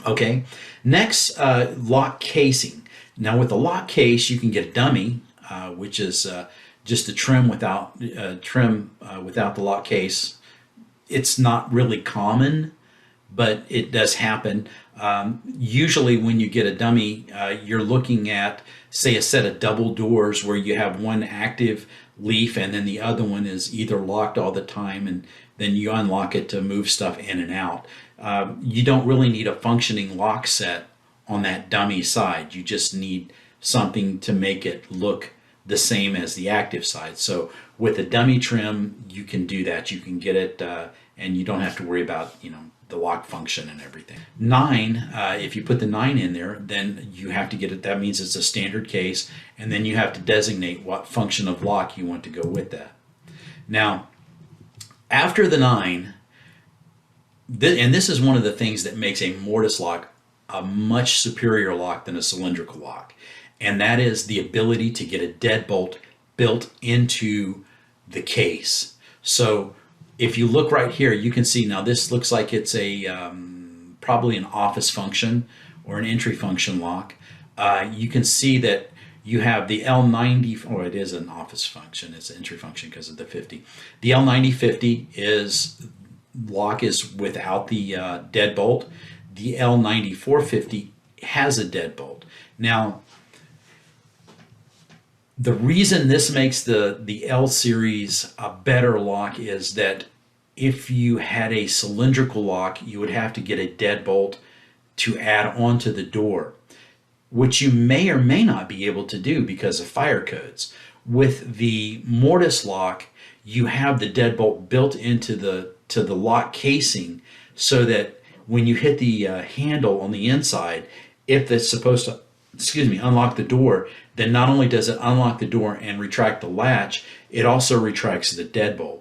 Okay, next, lock casing. Now with the lock case, you can get a dummy, which is just a trim without the lock case. It's not really common, but it does happen. Usually when you get a dummy, you're looking at, say, a set of double doors where you have one active leaf and then the other one is either locked all the time, and then you unlock it to move stuff in and out. You don't really need a functioning lock set on that dummy side. You just need something to make it look the same as the active side. So with a dummy trim, you can do that. You can get it, and you don't have to worry about the lock function and everything. 9, if you put the 9 in there, then you have to get it. That means it's a standard case, and then you have to designate what function of lock you want to go with that. Now, after the 9, and this is one of the things that makes a mortise lock a much superior lock than a cylindrical lock, and that is the ability to get a deadbolt built into the case. So if you look right here, you can see now this looks like it's a probably an office function or an entry function lock. You can see that you have the L90, or it is an office function, it's an entry function because of the 50. The L9050 lock is without the deadbolt. The L9450 has a deadbolt. Now, the reason this makes the L series a better lock is that if you had a cylindrical lock, you would have to get a deadbolt to add onto the door, which you may or may not be able to do because of fire codes. With the mortise lock, you have the deadbolt built into the lock casing, so that when you hit the handle on the inside, if it's supposed to unlock the door, then not only does it unlock the door and retract the latch, it also retracts the deadbolt.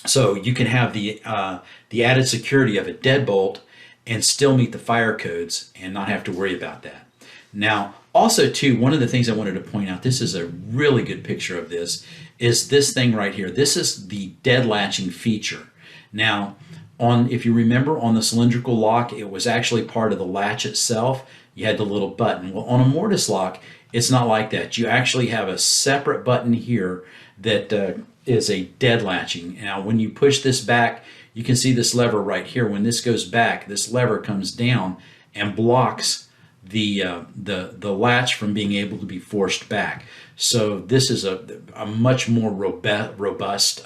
So you can have the added security of a deadbolt and still meet the fire codes and not have to worry about that. Now, also too, one of the things I wanted to point out, this is a really good picture of this, is this thing right here. This is the dead latching feature. Now, if you remember, on the cylindrical lock, it was actually part of the latch itself. You had the little button. Well, on a mortise lock, it's not like that. You actually have a separate button here that is a dead latching. Now, when you push this back, you can see this lever right here. When this goes back, this lever comes down and blocks the latch from being able to be forced back. So this is a much more robust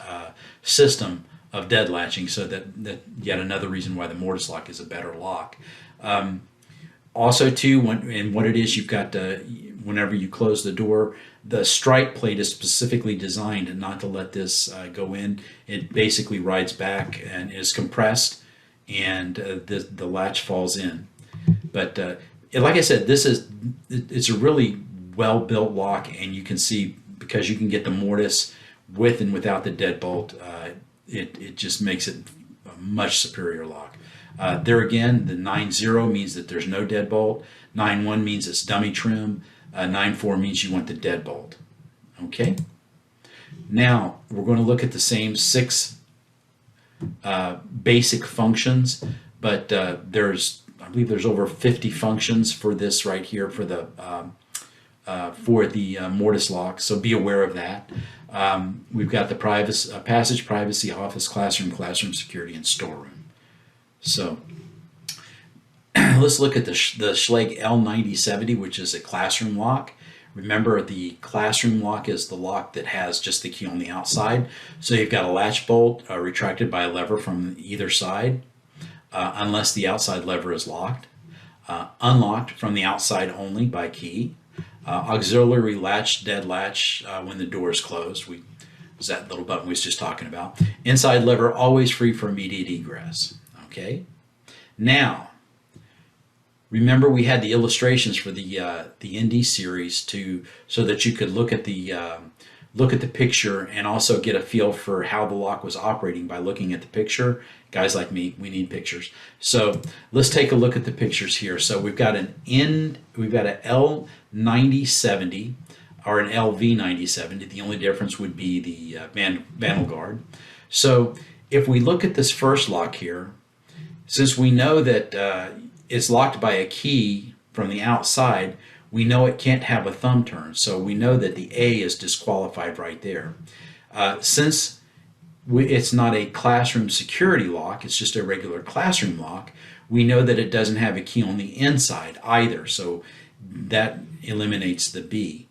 system of dead latching, so that yet another reason why the mortise lock is a better lock. Also too, what it is, you've got whenever you close the door, the strike plate is specifically designed not to let this go in. It basically rides back and is compressed, and the latch falls in. But like I said, it's a really well built lock, and you can see, because you can get the mortise with and without the deadbolt, it just makes it a much superior lock. There again, the 9-0 means that there's no deadbolt. 9-1 means it's dummy trim. 9-4 means you want the deadbolt. Okay. Now we're going to look at the same 6 basic functions, but I believe there's over 50 functions for this right here for the mortise lock. So be aware of that. We've got the passage, privacy, office, classroom security, and storeroom. So let's look at the Schlage L9070, which is a classroom lock. Remember, the classroom lock is the lock that has just the key on the outside. So you've got a latch bolt retracted by a lever from either side, unless the outside lever is locked. Unlocked from the outside only by key. Auxiliary latch, dead latch when the door is closed. Was that little button we was just talking about. Inside lever always free for immediate egress. Okay. Now, remember we had the illustrations for the ND series so that you could look at the picture and also get a feel for how the lock was operating by looking at the picture. Guys like me, we need pictures. So let's take a look at the pictures here. So we've got an L9070 or an LV9070. The only difference would be the vandal guard. So if we look at this first lock here, since we know that it's locked by a key from the outside, we know it can't have a thumb turn. So we know that the A is disqualified right there. Since it's not a classroom security lock, it's just a regular classroom lock, we know that it doesn't have a key on the inside either. So that eliminates the B.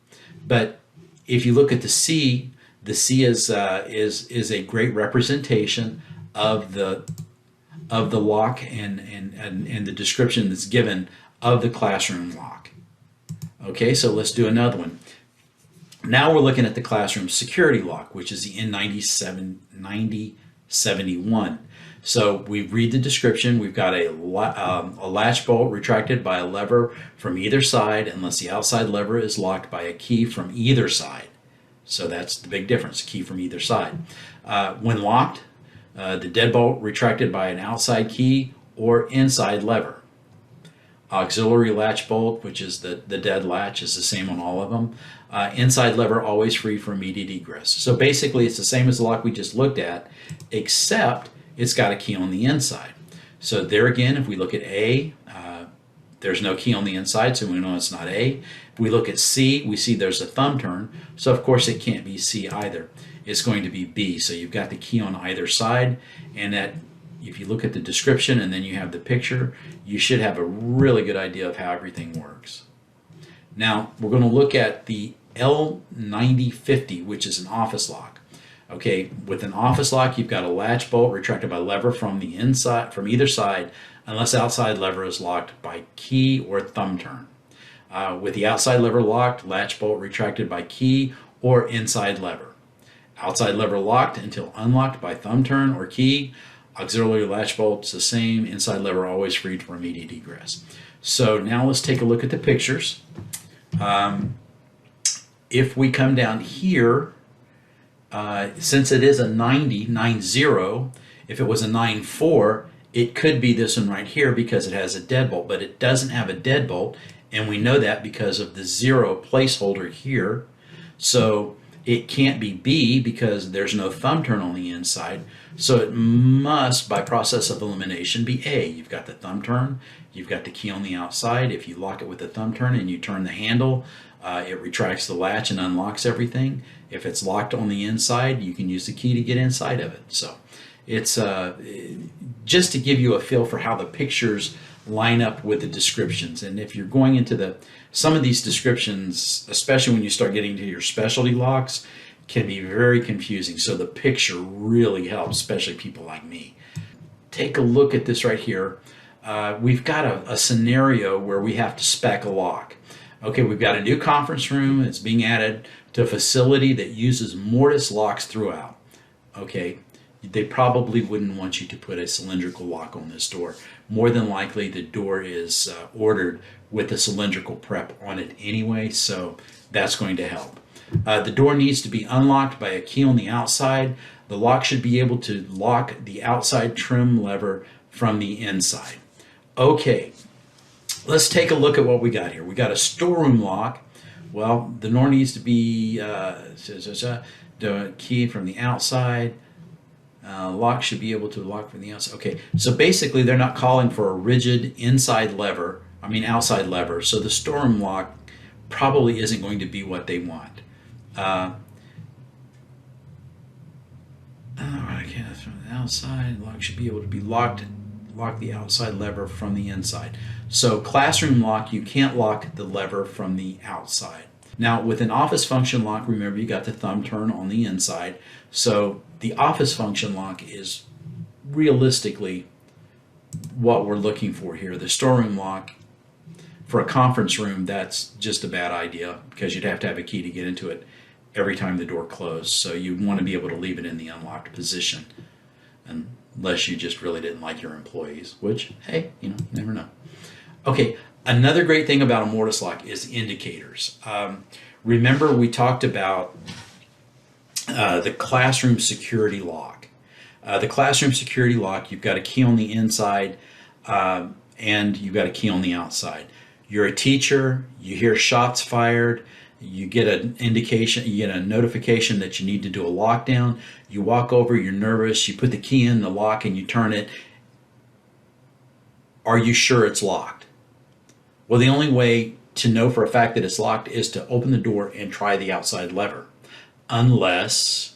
But if you look at the C is a great representation of the lock and the description that's given of the classroom lock. Okay, so let's do another one. Now we're looking at the classroom security lock, which is the N9071. So we read the description. We've got a latch bolt retracted by a lever from either side unless the outside lever is locked by a key from either side. So that's the big difference, key from either side. When locked, the deadbolt retracted by an outside key or inside lever. Auxiliary latch bolt, which is the dead latch, is the same on all of them. Inside lever always free for immediate egress. So basically it's the same as the lock we just looked at, except it's got a key on the inside. So there again, if we look at A, there's no key on the inside, so we know it's not A. If we look at C, we see there's a thumb turn, so of course it can't be C either. It's going to be B. So you've got the key on either side, and that if you look at the description and then you have the picture, you should have a really good idea of how everything works. Now we're going to look at the L9050, which is an office lock. Okay, with an office lock, you've got a latch bolt retracted by lever from the inside, from either side, unless outside lever is locked by key or thumb turn. With the outside lever locked, latch bolt retracted by key or inside lever. Outside lever locked until unlocked by thumb turn or key. Auxiliary latch bolt's the same. Inside lever always free for immediate egress. So now let's take a look at the pictures. If we come down here, since it is a 90, if it was a 94, it could be this one right here because it has a deadbolt, but it doesn't have a deadbolt, and we know that because of the 0 placeholder here. So it can't be B because there's no thumb turn on the inside. So it must, by process of elimination, be A. You've got the thumb turn, you've got the key on the outside. If you lock it with the thumb turn and you turn the handle, it retracts the latch and unlocks everything. If it's locked on the inside, you can use the key to get inside of it. So it's just to give you a feel for how the pictures line up with the descriptions. And if you're going into some of these descriptions, especially when you start getting to your specialty locks, can be very confusing. So the picture really helps, especially people like me. Take a look at this right here. We've got a scenario where we have to spec a lock. Okay, we've got a new conference room that's being added to a facility that uses mortise locks throughout. Okay, they probably wouldn't want you to put a cylindrical lock on this door. More than likely the door is ordered with a cylindrical prep on it anyway, so that's going to help. The door needs to be unlocked by a key on the outside. The lock should be able to lock the outside trim lever from the inside. Okay, let's take a look at what we got here. We got a storeroom lock. Well, the door needs to be The key from the outside. Lock should be able to lock from the outside. Okay, so basically they're not calling for a rigid outside lever. So the storm lock probably isn't going to be what they want. Okay, that's from the outside. Lock should be able to be lock the outside lever from the inside. So classroom lock, you can't lock the lever from the outside. Now with an office function lock, remember you got the thumb turn on the inside. So the office function lock is realistically what we're looking for here. The storeroom lock for a conference room, that's just a bad idea because you'd have to have a key to get into it every time the door closed. So you'd want to be able to leave it in the unlocked position unless you just really didn't like your employees, which, hey, you never know. Okay, another great thing about a mortise lock is indicators. Remember we talked about the classroom security lock. The classroom security lock, you've got a key on the inside and you've got a key on the outside. You're a teacher, you hear shots fired, you get an indication, you get a notification that you need to do a lockdown. You walk over, you're nervous, you put the key in the lock and you turn it. Are you sure it's locked? Well, the only way to know for a fact that it's locked is to open the door and try the outside lever, unless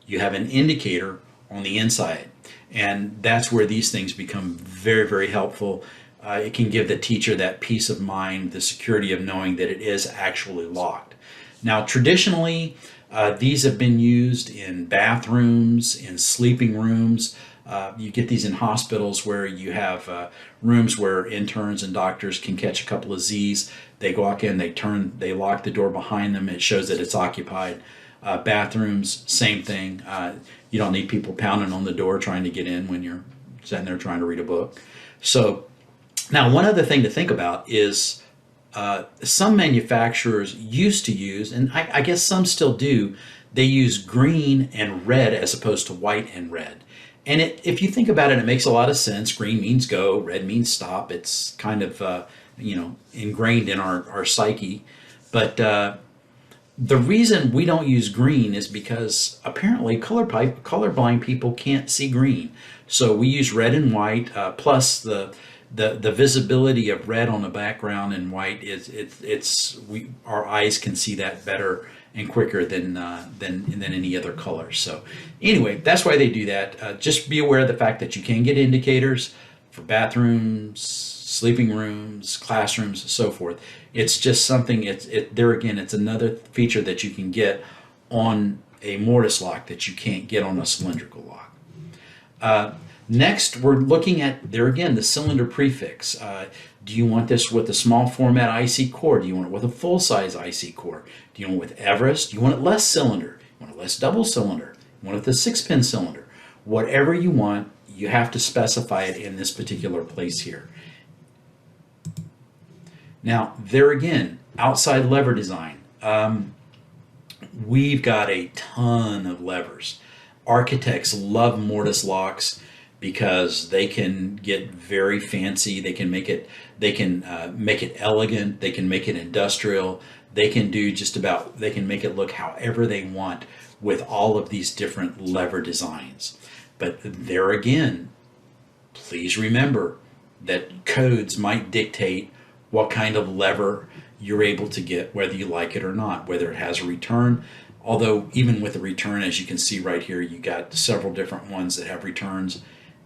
you have an indicator on the inside. And that's where these things become very, very helpful. It can give the teacher that peace of mind, the security of knowing that it is actually locked. Now, traditionally, these have been used in bathrooms, in sleeping rooms. You get these in hospitals where you have rooms where interns and doctors can catch a couple of Z's. They walk in, they lock the door behind them. It shows that it's occupied. Bathrooms, same thing. You don't need people pounding on the door trying to get in when you're sitting there trying to read a book. So now one other thing to think about is some manufacturers used to use, and I guess some still do, they use green and red as opposed to white and red. And if you think about it, it makes a lot of sense. Green means go, red means stop. It's kind of ingrained in our psyche. But the reason we don't use green is because apparently colorblind people can't see green. So we use red and white, plus the visibility of red on the background and white our eyes can see that better and quicker than any other color. So anyway, that's why they do that. Just be aware of the fact that you can get indicators for bathrooms, sleeping rooms, classrooms, so forth. It's just something. There again, it's another feature that you can get on a mortise lock that you can't get on a cylindrical lock. Next, we're looking at, there again, the cylinder prefix. Do you want this with a small format IC core? Do you want it with a full-size IC core? Do you want it with Everest? Do you want it less cylinder? Do you want it less double cylinder? Do you want it with a 6-pin cylinder? Whatever you want, you have to specify it in this particular place here. Now, there again, outside lever design. We've got a ton of levers. Architects love mortise locks because they can get very fancy. They can make it elegant. They can make it industrial. They can make it look however they want with all of these different lever designs. But there again, please remember that codes might dictate what kind of lever you're able to get, whether you like it or not, whether it has a return. Although even with the return, as you can see right here, you got several different ones that have returns,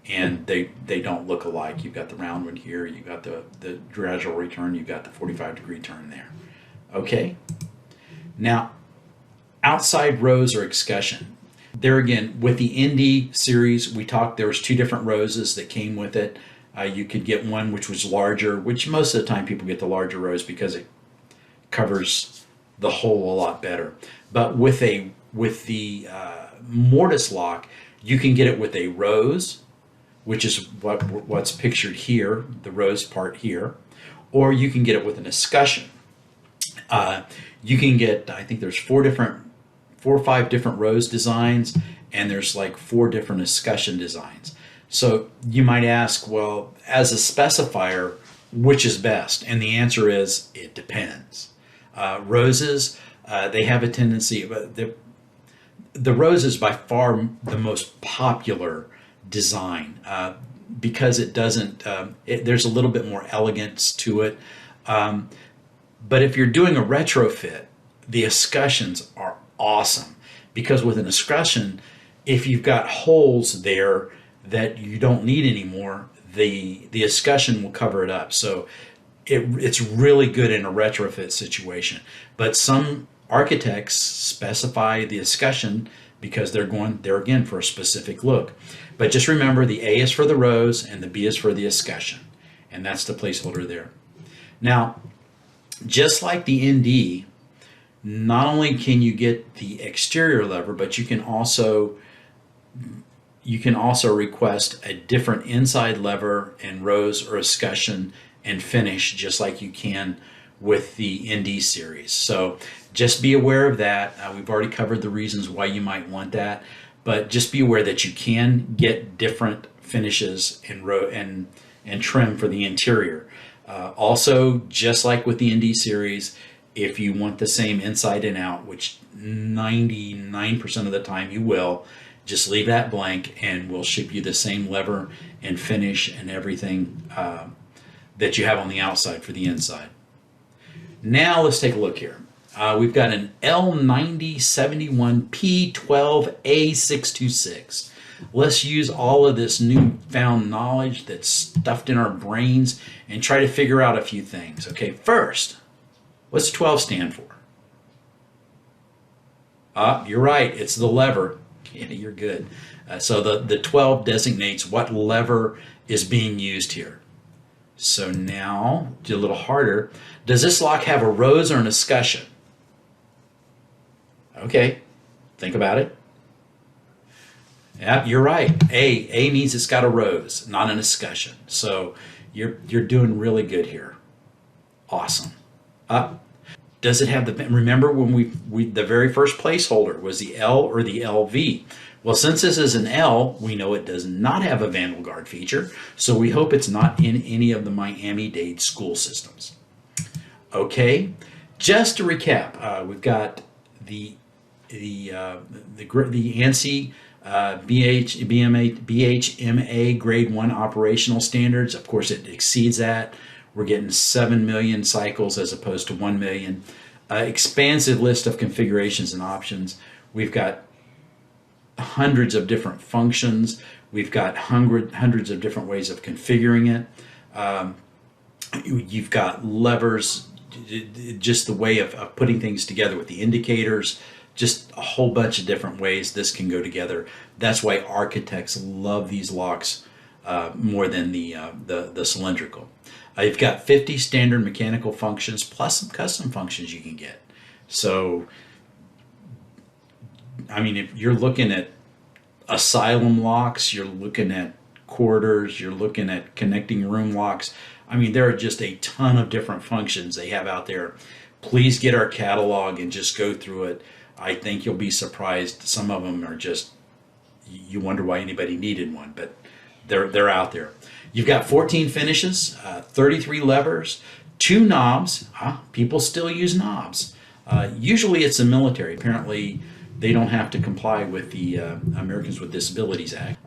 and they don't look alike. You've got the round one here, you've got the gradual return, you've got the 45-degree turn there. Okay? Now, outside rows or escutcheon. There again, with the Indy series, there was 2 different roses that came with it. You could get one which was larger, which most of the time people get the larger rose because it covers the hole a lot better. But with the mortise lock, you can get it with a rose, which is what's pictured here, the rose part here, or you can get it with an escutcheon. You can get, I think there's 4 or 5 different rose designs, and there's like 4 different escutcheon designs. So you might ask, well, as a specifier, which is best? And the answer is, it depends. Roses, they have a tendency, the Rose is by far the most popular design because it doesn't. There's a little bit more elegance to it. But if you're doing a retrofit, the escutcheons are awesome because with an escutcheon, if you've got holes there that you don't need anymore, the escutcheon will cover it up. So it's really good in a retrofit situation. But some architects specify the escutcheon because they're going there again for a specific look. But just remember the A is for the Rose and the B is for the escutcheon. And that's the placeholder there. Now, just like the ND, not only can you get the exterior lever, but you can also request a different inside lever and Rose or escutcheon and finish just like you can with the ND series. So just be aware of that. We've already covered the reasons why you might want that, but just be aware that you can get different finishes and trim for the interior. Also, just like with the ND series, if you want the same inside and out, which 99% of the time you will, just leave that blank and we'll ship you the same lever and finish and everything that you have on the outside for the inside. Now let's take a look here. We've got an L9071 P12A626. Let's use all of this newfound knowledge that's stuffed in our brains and try to figure out a few things. Okay, first, what's 12 stand for? You're right, it's the lever. Yeah, you're good. So the 12 designates what lever is being used here. So now, do a little harder. Does this lock have a Rose or an escutcheon? Okay, think about it. Yeah, you're right. A means it's got a Rose, not an escutcheon. So you're doing really good here. Awesome. Does it have the? Remember when we the very first placeholder was the L or the LV. Well, since this is an L, we know it does not have a Vandal Guard feature, so we hope it's not in any of the Miami-Dade school systems. Okay, just to recap, we've got the ANSI BHMA Grade 1 operational standards. Of course, it exceeds that. We're getting 7 million cycles as opposed to 1 million. Expansive list of configurations and options. We've got hundreds of different functions. We've got hundreds of different ways of configuring it. You've got levers, just the way of putting things together with the indicators, just a whole bunch of different ways this can go together. That's why architects love these locks more than the cylindrical. You've got 50 standard mechanical functions plus some custom functions you can get. So, I mean, if you're looking at asylum locks, you're looking at corridors, you're looking at connecting room locks. I mean, there are just a ton of different functions they have out there. Please get our catalog and just go through it. I think you'll be surprised. Some of them are just, you wonder why anybody needed one, but they're out there. You've got 14 finishes, 33 levers, 2 knobs. People still use knobs. Usually it's the military. Apparently they don't have to comply with the Americans with Disabilities Act.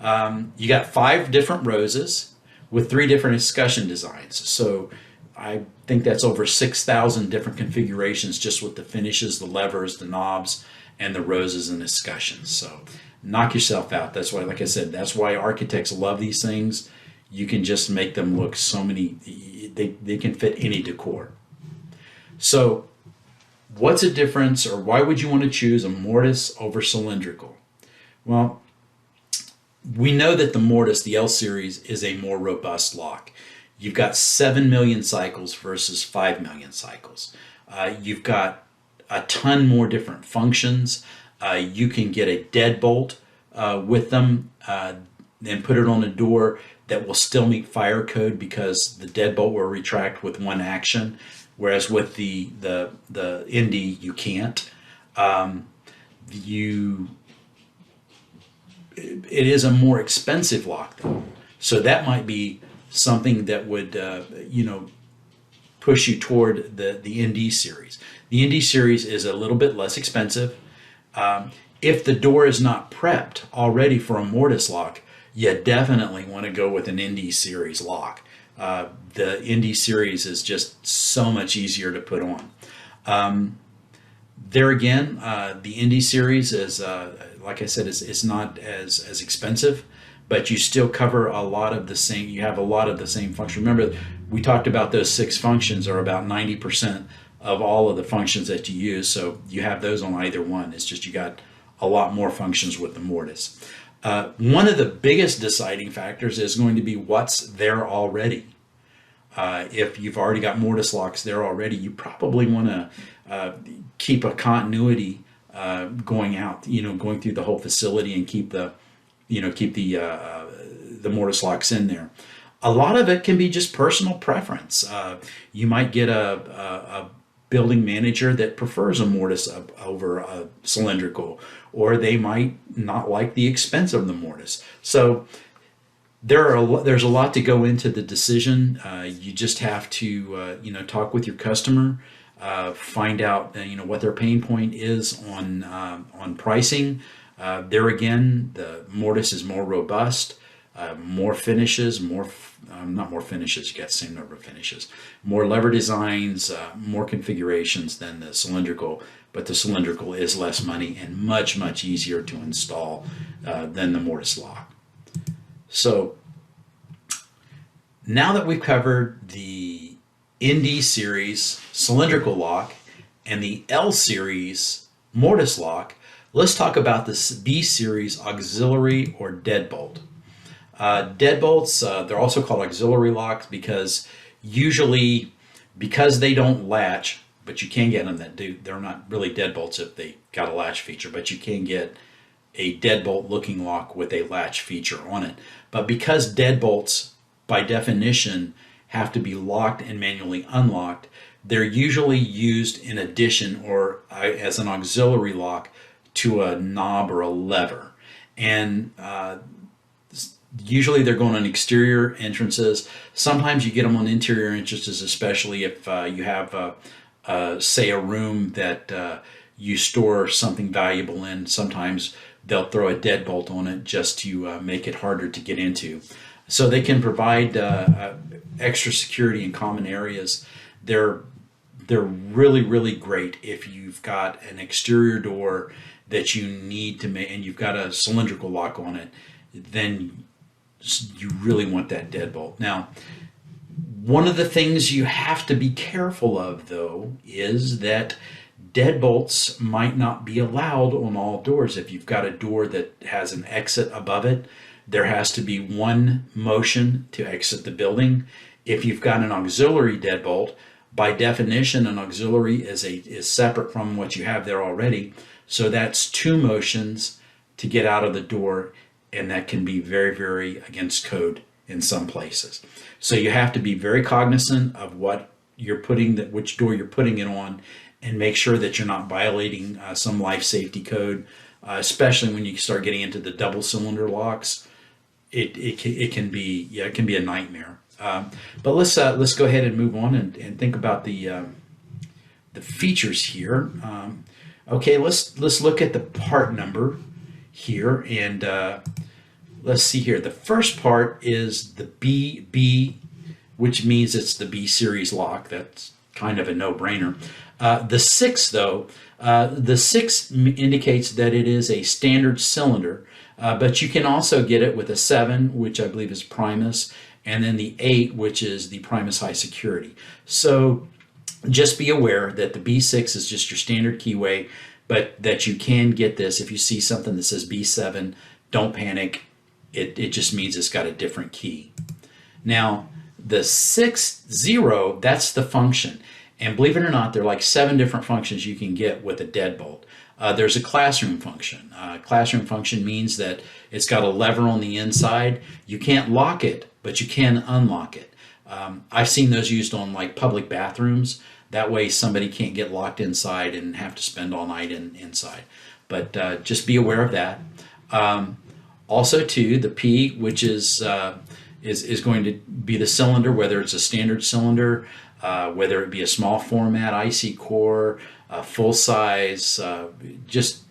You got 5 different Roses with 3 different escutcheon designs. So I think that's over 6,000 different configurations just with the finishes, the levers, the knobs, and the Roses and escutcheons. So knock yourself out. That's why, like I said, that's why architects love these things. You can just make them look so many, they can fit any decor. So what's the difference, or why would you want to choose a mortise over cylindrical? Well, we know that the mortise, the L series, is a more robust lock. You've got 7 million cycles versus 5 million cycles. You've got a ton more different functions. You can get a deadbolt with them and put it on a door that will still meet fire code because the deadbolt will retract with one action, whereas with the ND you can't. It is a more expensive lock though, so that might be something that would push you toward the ND series. The ND series is a little bit less expensive. If the door is not prepped already for a mortise lock, you definitely want to go with an ND series lock. The ND series is just so much easier to put on. There again, the ND series is, like I said, is not as expensive, but you still cover a lot of the same. You have a lot of the same function. Remember, we talked about those 6 functions are about 90% of all of the functions that you use. So you have those on either one. It's just you got a lot more functions with the mortise. One of the biggest deciding factors is going to be what's there already. If you've already got mortise locks there already, you probably want to keep a continuity going out, going through the whole facility, and keep the mortise locks in there. A lot of it can be just personal preference. You might get a building manager that prefers a mortise over a cylindrical, or they might not like the expense of the mortise. So there's a lot to go into the decision. You just have to talk with your customer, find out what their pain point is on pricing. There again, the mortise is more robust, more finishes, not more finishes, you got the same number of finishes, more lever designs, more configurations than the cylindrical, but the cylindrical is less money and much, much easier to install than the mortise lock. So now that we've covered the ND series cylindrical lock and the L series mortise lock, let's talk about this B series auxiliary or deadbolt. Deadbolts, they're also called auxiliary locks because they don't latch, but you can get them that do. They're not really deadbolts if they got a latch feature, but you can get a deadbolt looking lock with a latch feature on it. But because deadbolts by definition have to be locked and manually unlocked, they're usually used in addition or as an auxiliary lock to a knob or a lever. And usually they're going on exterior entrances. Sometimes you get them on interior entrances, especially if you have, say, a room that you store something valuable in. Sometimes they'll throw a deadbolt on it just to make it harder to get into. So they can provide extra security in common areas. They're really, really great if you've got an exterior door that you need to make and you've got a cylindrical lock on it. Then you really want that deadbolt. Now, one of the things you have to be careful of, though, is that deadbolts might not be allowed on all doors. If you've got a door that has an exit above it, there has to be one motion to exit the building. If you've got an auxiliary deadbolt, by definition, an auxiliary is separate from what you have there already. So that's 2 motions to get out of the door, and that can be very, very against code in some places. So you have to be very cognizant of what you're which door you're putting it on, and make sure that you're not violating some life safety code, especially when you start getting into the double cylinder locks. It can be a nightmare. But let's go ahead and move on and think about the features here. Okay, let's look at the part number here, and let's see here. The first part is the BB, which means it's the B series lock. That's kind of a no-brainer. The 6, though, the 6 indicates that it is a standard cylinder, but you can also get it with a 7, which I believe is Primus, and then the 8, which is the Primus High Security. So just be aware that the B6 is just your standard keyway, but that you can get this. If you see something that says B7, don't panic. It just means it's got a different key. Now, the 6-0, that's the function. And believe it or not, there are like 7 different functions you can get with a deadbolt. There's a classroom function. Classroom function means that it's got a lever on the inside. You can't lock it, but you can unlock it. I've seen those used on like public bathrooms. That way somebody can't get locked inside and have to spend all night inside. But just be aware of that. Also, too, the P, which is going to be the cylinder, whether it's a standard cylinder, whether it be a small format IC core, full size, just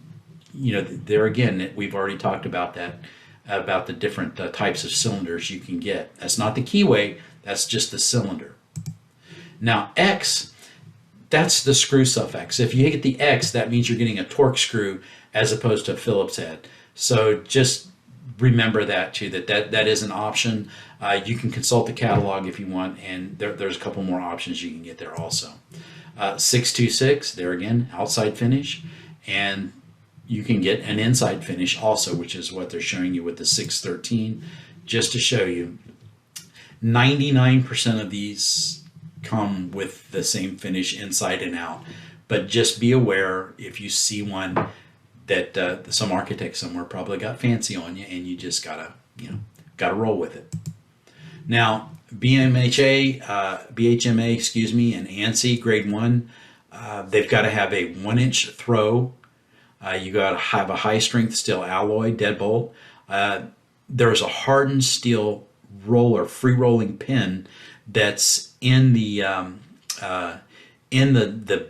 there again, we've already talked about that, about the different types of cylinders you can get. That's not the keyway, that's just the cylinder. Now X, that's the screw suffix. If you get the X, that means you're getting a torque screw as opposed to a Phillips head. So just remember that too, that is an option. You can consult the catalog if you want, and there's a couple more options you can get there also. 626, there again, outside finish, and you can get an inside finish also, which is what they're showing you with the 613. Just to show you, 99% of these come with the same finish inside and out, but just be aware if you see one that some architect somewhere probably got fancy on you, and you just gotta roll with it. Now BHMA, excuse me, and ANSI grade 1, they've got to have a 1-inch throw. You got to have a high strength steel alloy deadbolt. There's a hardened steel roller, free rolling pin that's in the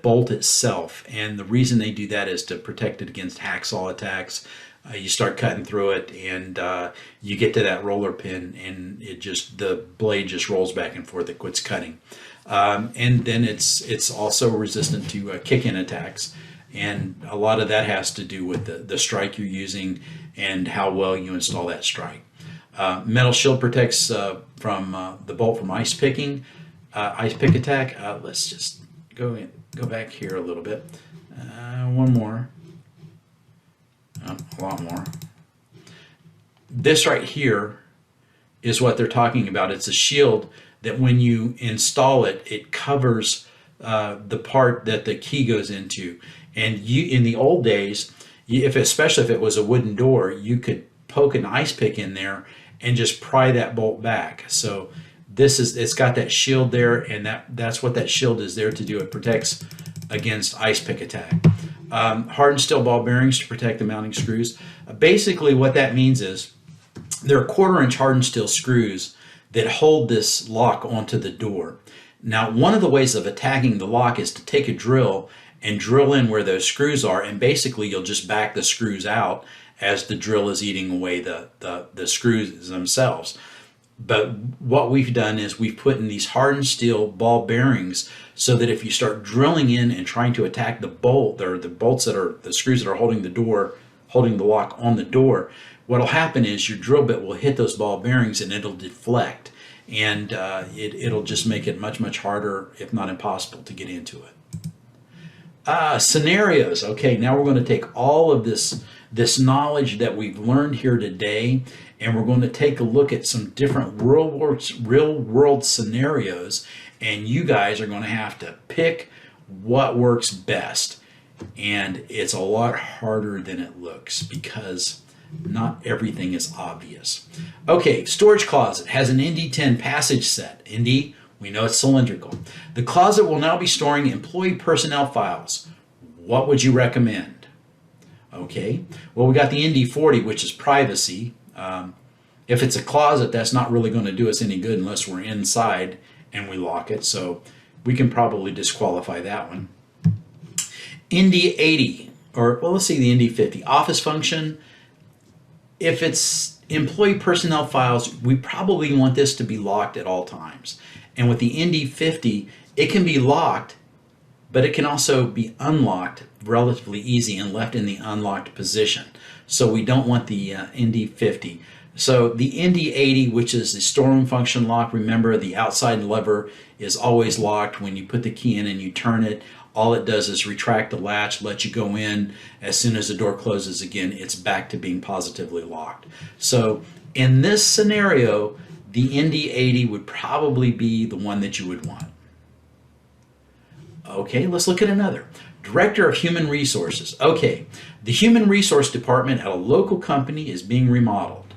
bolt itself, and the reason they do that is to protect it against hacksaw attacks. You start cutting through it, and you get to that roller pin, and the blade just rolls back and forth. It quits cutting, and then it's also resistant to kick-in attacks, and a lot of that has to do with the strike you're using and how well you install that strike. Metal shield protects from the bolt from ice pick attack. Let's just go back here a little bit. One more. A lot more. This right here is what they're talking about. It's a shield that when you install it, it covers the part that the key goes into. And in the old days, especially if it was a wooden door, you could poke an ice pick in there and just pry that bolt back. So it's got that shield there, and that's what that shield is there to do. It protects against ice pick attack. Hardened steel ball bearings to protect the mounting screws. Basically what that means is there are 1/4-inch hardened steel screws that hold this lock onto the door. Now, one of the ways of attacking the lock is to take a drill and drill in where those screws are, and basically you'll just back the screws out as the drill is eating away the screws themselves. But what we've done is we've put in these hardened steel ball bearings so that if you start drilling in and trying to attack the bolt, or the bolts that are the screws that are holding the lock on the door, what'll happen is your drill bit will hit those ball bearings and it'll deflect, and it'll just make it much, much harder, if not impossible, to get into it. Scenarios. Okay, now we're going to take all of this knowledge that we've learned here today, and we're going to take a look at some different real world scenarios, and you guys are going to have to pick what works best. And it's a lot harder than it looks because not everything is obvious. Okay, storage closet has an ND10 passage set. ND, we know it's cylindrical. The closet will now be storing employee personnel files. What would you recommend? Okay, well, we got the ND40, which is privacy. If it's a closet, that's not really going to do us any good unless we're inside and we lock it, so we can probably disqualify that one. ND80, or well, let's see, the ND50, office function. If it's employee personnel files, we probably want this to be locked at all times. And with the ND50, it can be locked, but it can also be unlocked relatively easy and left in the unlocked position. So we don't want the ND50. So the ND80, which is the storeroom function lock, remember the outside lever is always locked. When you put the key in and you turn it, all it does is retract the latch, let you go in. As soon as the door closes again, it's back to being positively locked. So in this scenario, the ND80 would probably be the one that you would want. Okay, let's look at another. Director of Human Resources. Okay, the Human Resource Department at a local company is being remodeled.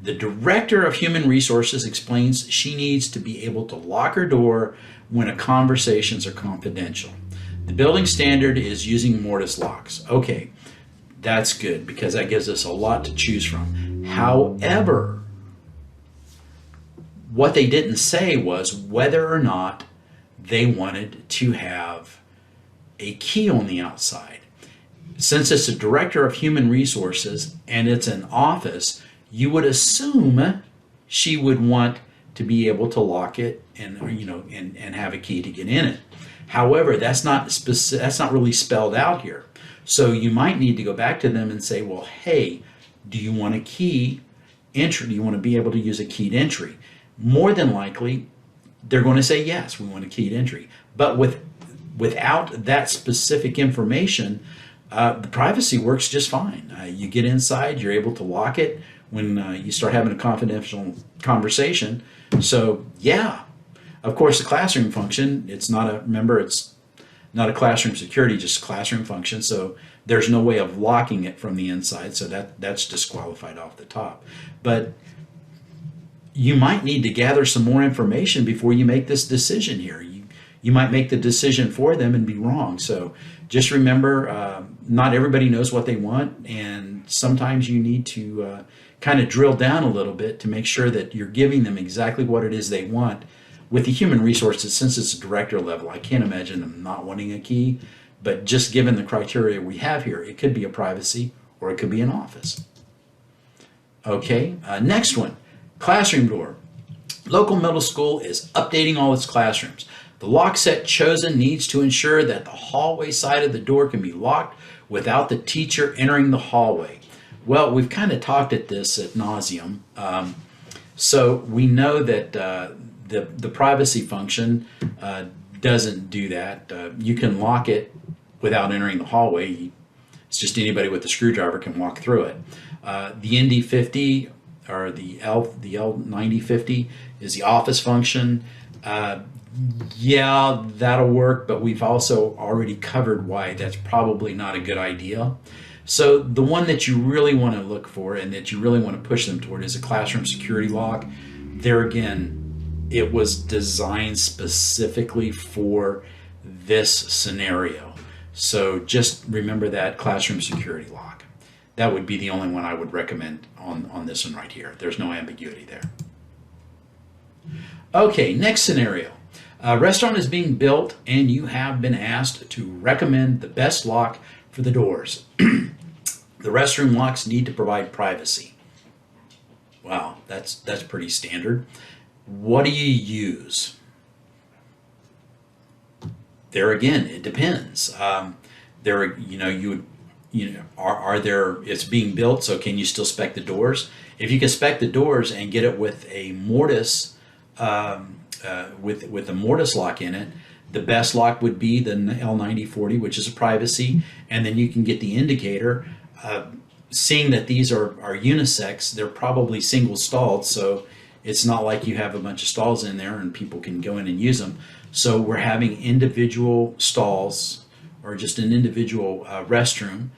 The Director of Human Resources explains she needs to be able to lock her door when conversations are confidential. The building standard is using mortise locks. Okay, that's good because that gives us a lot to choose from. However, what they didn't say was whether or not they wanted to have a key on the outside. Since it's a director of human resources and it's an office, you would assume she would want to be able to lock it and and have a key to get in it. However, that's not really spelled out here. So you might need to go back to them and say, well, hey, do you want a key entry? Do you want to be able to use a keyed entry? More than likely, they're going to say yes, we want a keyed entry. But without that specific information, the privacy works just fine. You get inside, you're able to lock it when you start having a confidential conversation. So yeah, of course, the classroom function, it's not a classroom security, just a classroom function. So there's no way of locking it from the inside. So that's disqualified off the top. But you might need to gather some more information before you make this decision here. You might make the decision for them and be wrong. So just remember, not everybody knows what they want, and sometimes you need to kind of drill down a little bit to make sure that you're giving them exactly what it is they want. With the human resources, since it's a director level, I can't imagine them not wanting a key, but just given the criteria we have here, it could be a privacy or it could be an office. Okay, next one, classroom door. Local middle school is updating all its classrooms. The lock set chosen needs to ensure that the hallway side of the door can be locked without the teacher entering the hallway. Well, we've kind of talked at this ad nauseum. So we know that the privacy function doesn't do that. You can lock it without entering the hallway. It's just anybody with a screwdriver can walk through it. The ND50 or the L9050 is the office function. Yeah, that'll work, but we've also already covered why that's probably not a good idea. So the one that you really want to look for and that you really want to push them toward is a classroom security lock. There again, it was designed specifically for this scenario. So just remember that classroom security lock. That would be the only one I would recommend on this one right here. There's no ambiguity there. Okay, next scenario. A restaurant is being built and you have been asked to recommend the best lock for the doors. The restroom locks need to provide privacy. Wow, that's pretty standard. What do you use? There again, it depends. There, are there? It's being built, so can you still spec the doors? If you can spec the doors and get it with a mortise, with a mortise lock in it, the best lock would be the L9040, which is a privacy, and then you can get the indicator. Seeing that these are unisex, they're probably single stalled, so it's not like you have a bunch of stalls in there and people can go in and use them. So we're having individual stalls or just an individual restroom,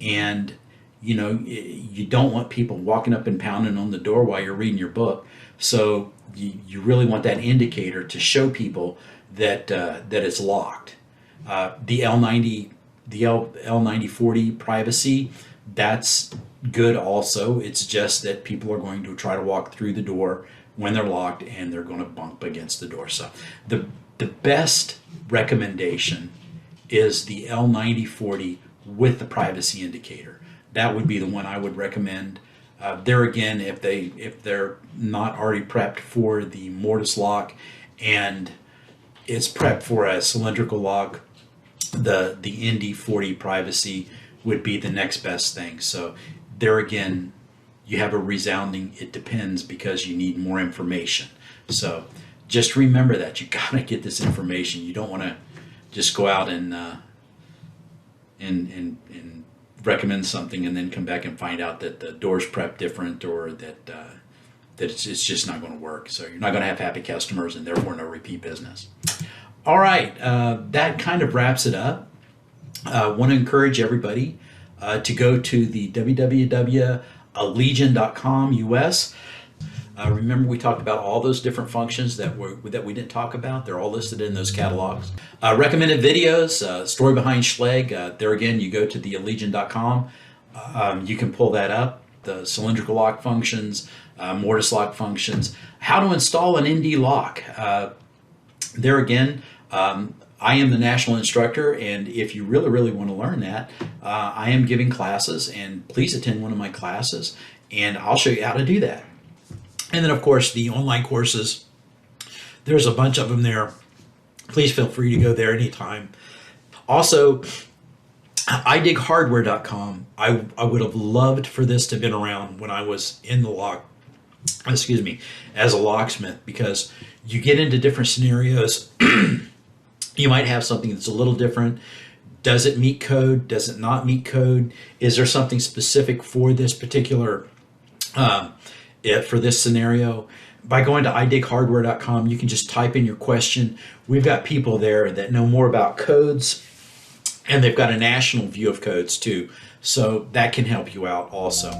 and you don't want people walking up and pounding on the door while you're reading your book. So you really want that indicator to show people that it's locked. The L9040 privacy, that's good also. It's just that people are going to try to walk through the door when they're locked and they're going to bump against the door. So the best recommendation is the L9040 with the privacy indicator. That would be the one I would recommend. There again, if they're not already prepped for the mortise lock and it's prepped for a cylindrical lock, the ND40 privacy would be the next best thing. So there again, you have a resounding it depends because you need more information. So just remember that you got to get this information. You don't want to just go out and recommend something and then come back and find out that the door's prepped different or that it's just not going to work. So you're not going to have happy customers and therefore no repeat business. All right, that kind of wraps it up. I want to encourage everybody to go to the www.allegion.com US. Remember, we talked about all those different functions that we didn't talk about. They're all listed in those catalogs. Recommended videos, story behind Schlage. There again, you go to the Allegion.com. You can pull that up. The cylindrical lock functions, mortise lock functions, how to install an ND lock. There again, I am the national instructor, and if you really, really want to learn that, I am giving classes, and please attend one of my classes, and I'll show you how to do that. And then, of course, the online courses, there's a bunch of them there. Please feel free to go there anytime. Also, idighardware.com. I would have loved for this to have been around when I was in the as a locksmith, because you get into different scenarios. You might have something that's a little different. Does it meet code? Does it not meet code? Is there something specific for this particular, for this scenario? By going to idighardware.com, you can just type in your question. We've got people there that know more about codes, and they've got a national view of codes too. So that can help you out also.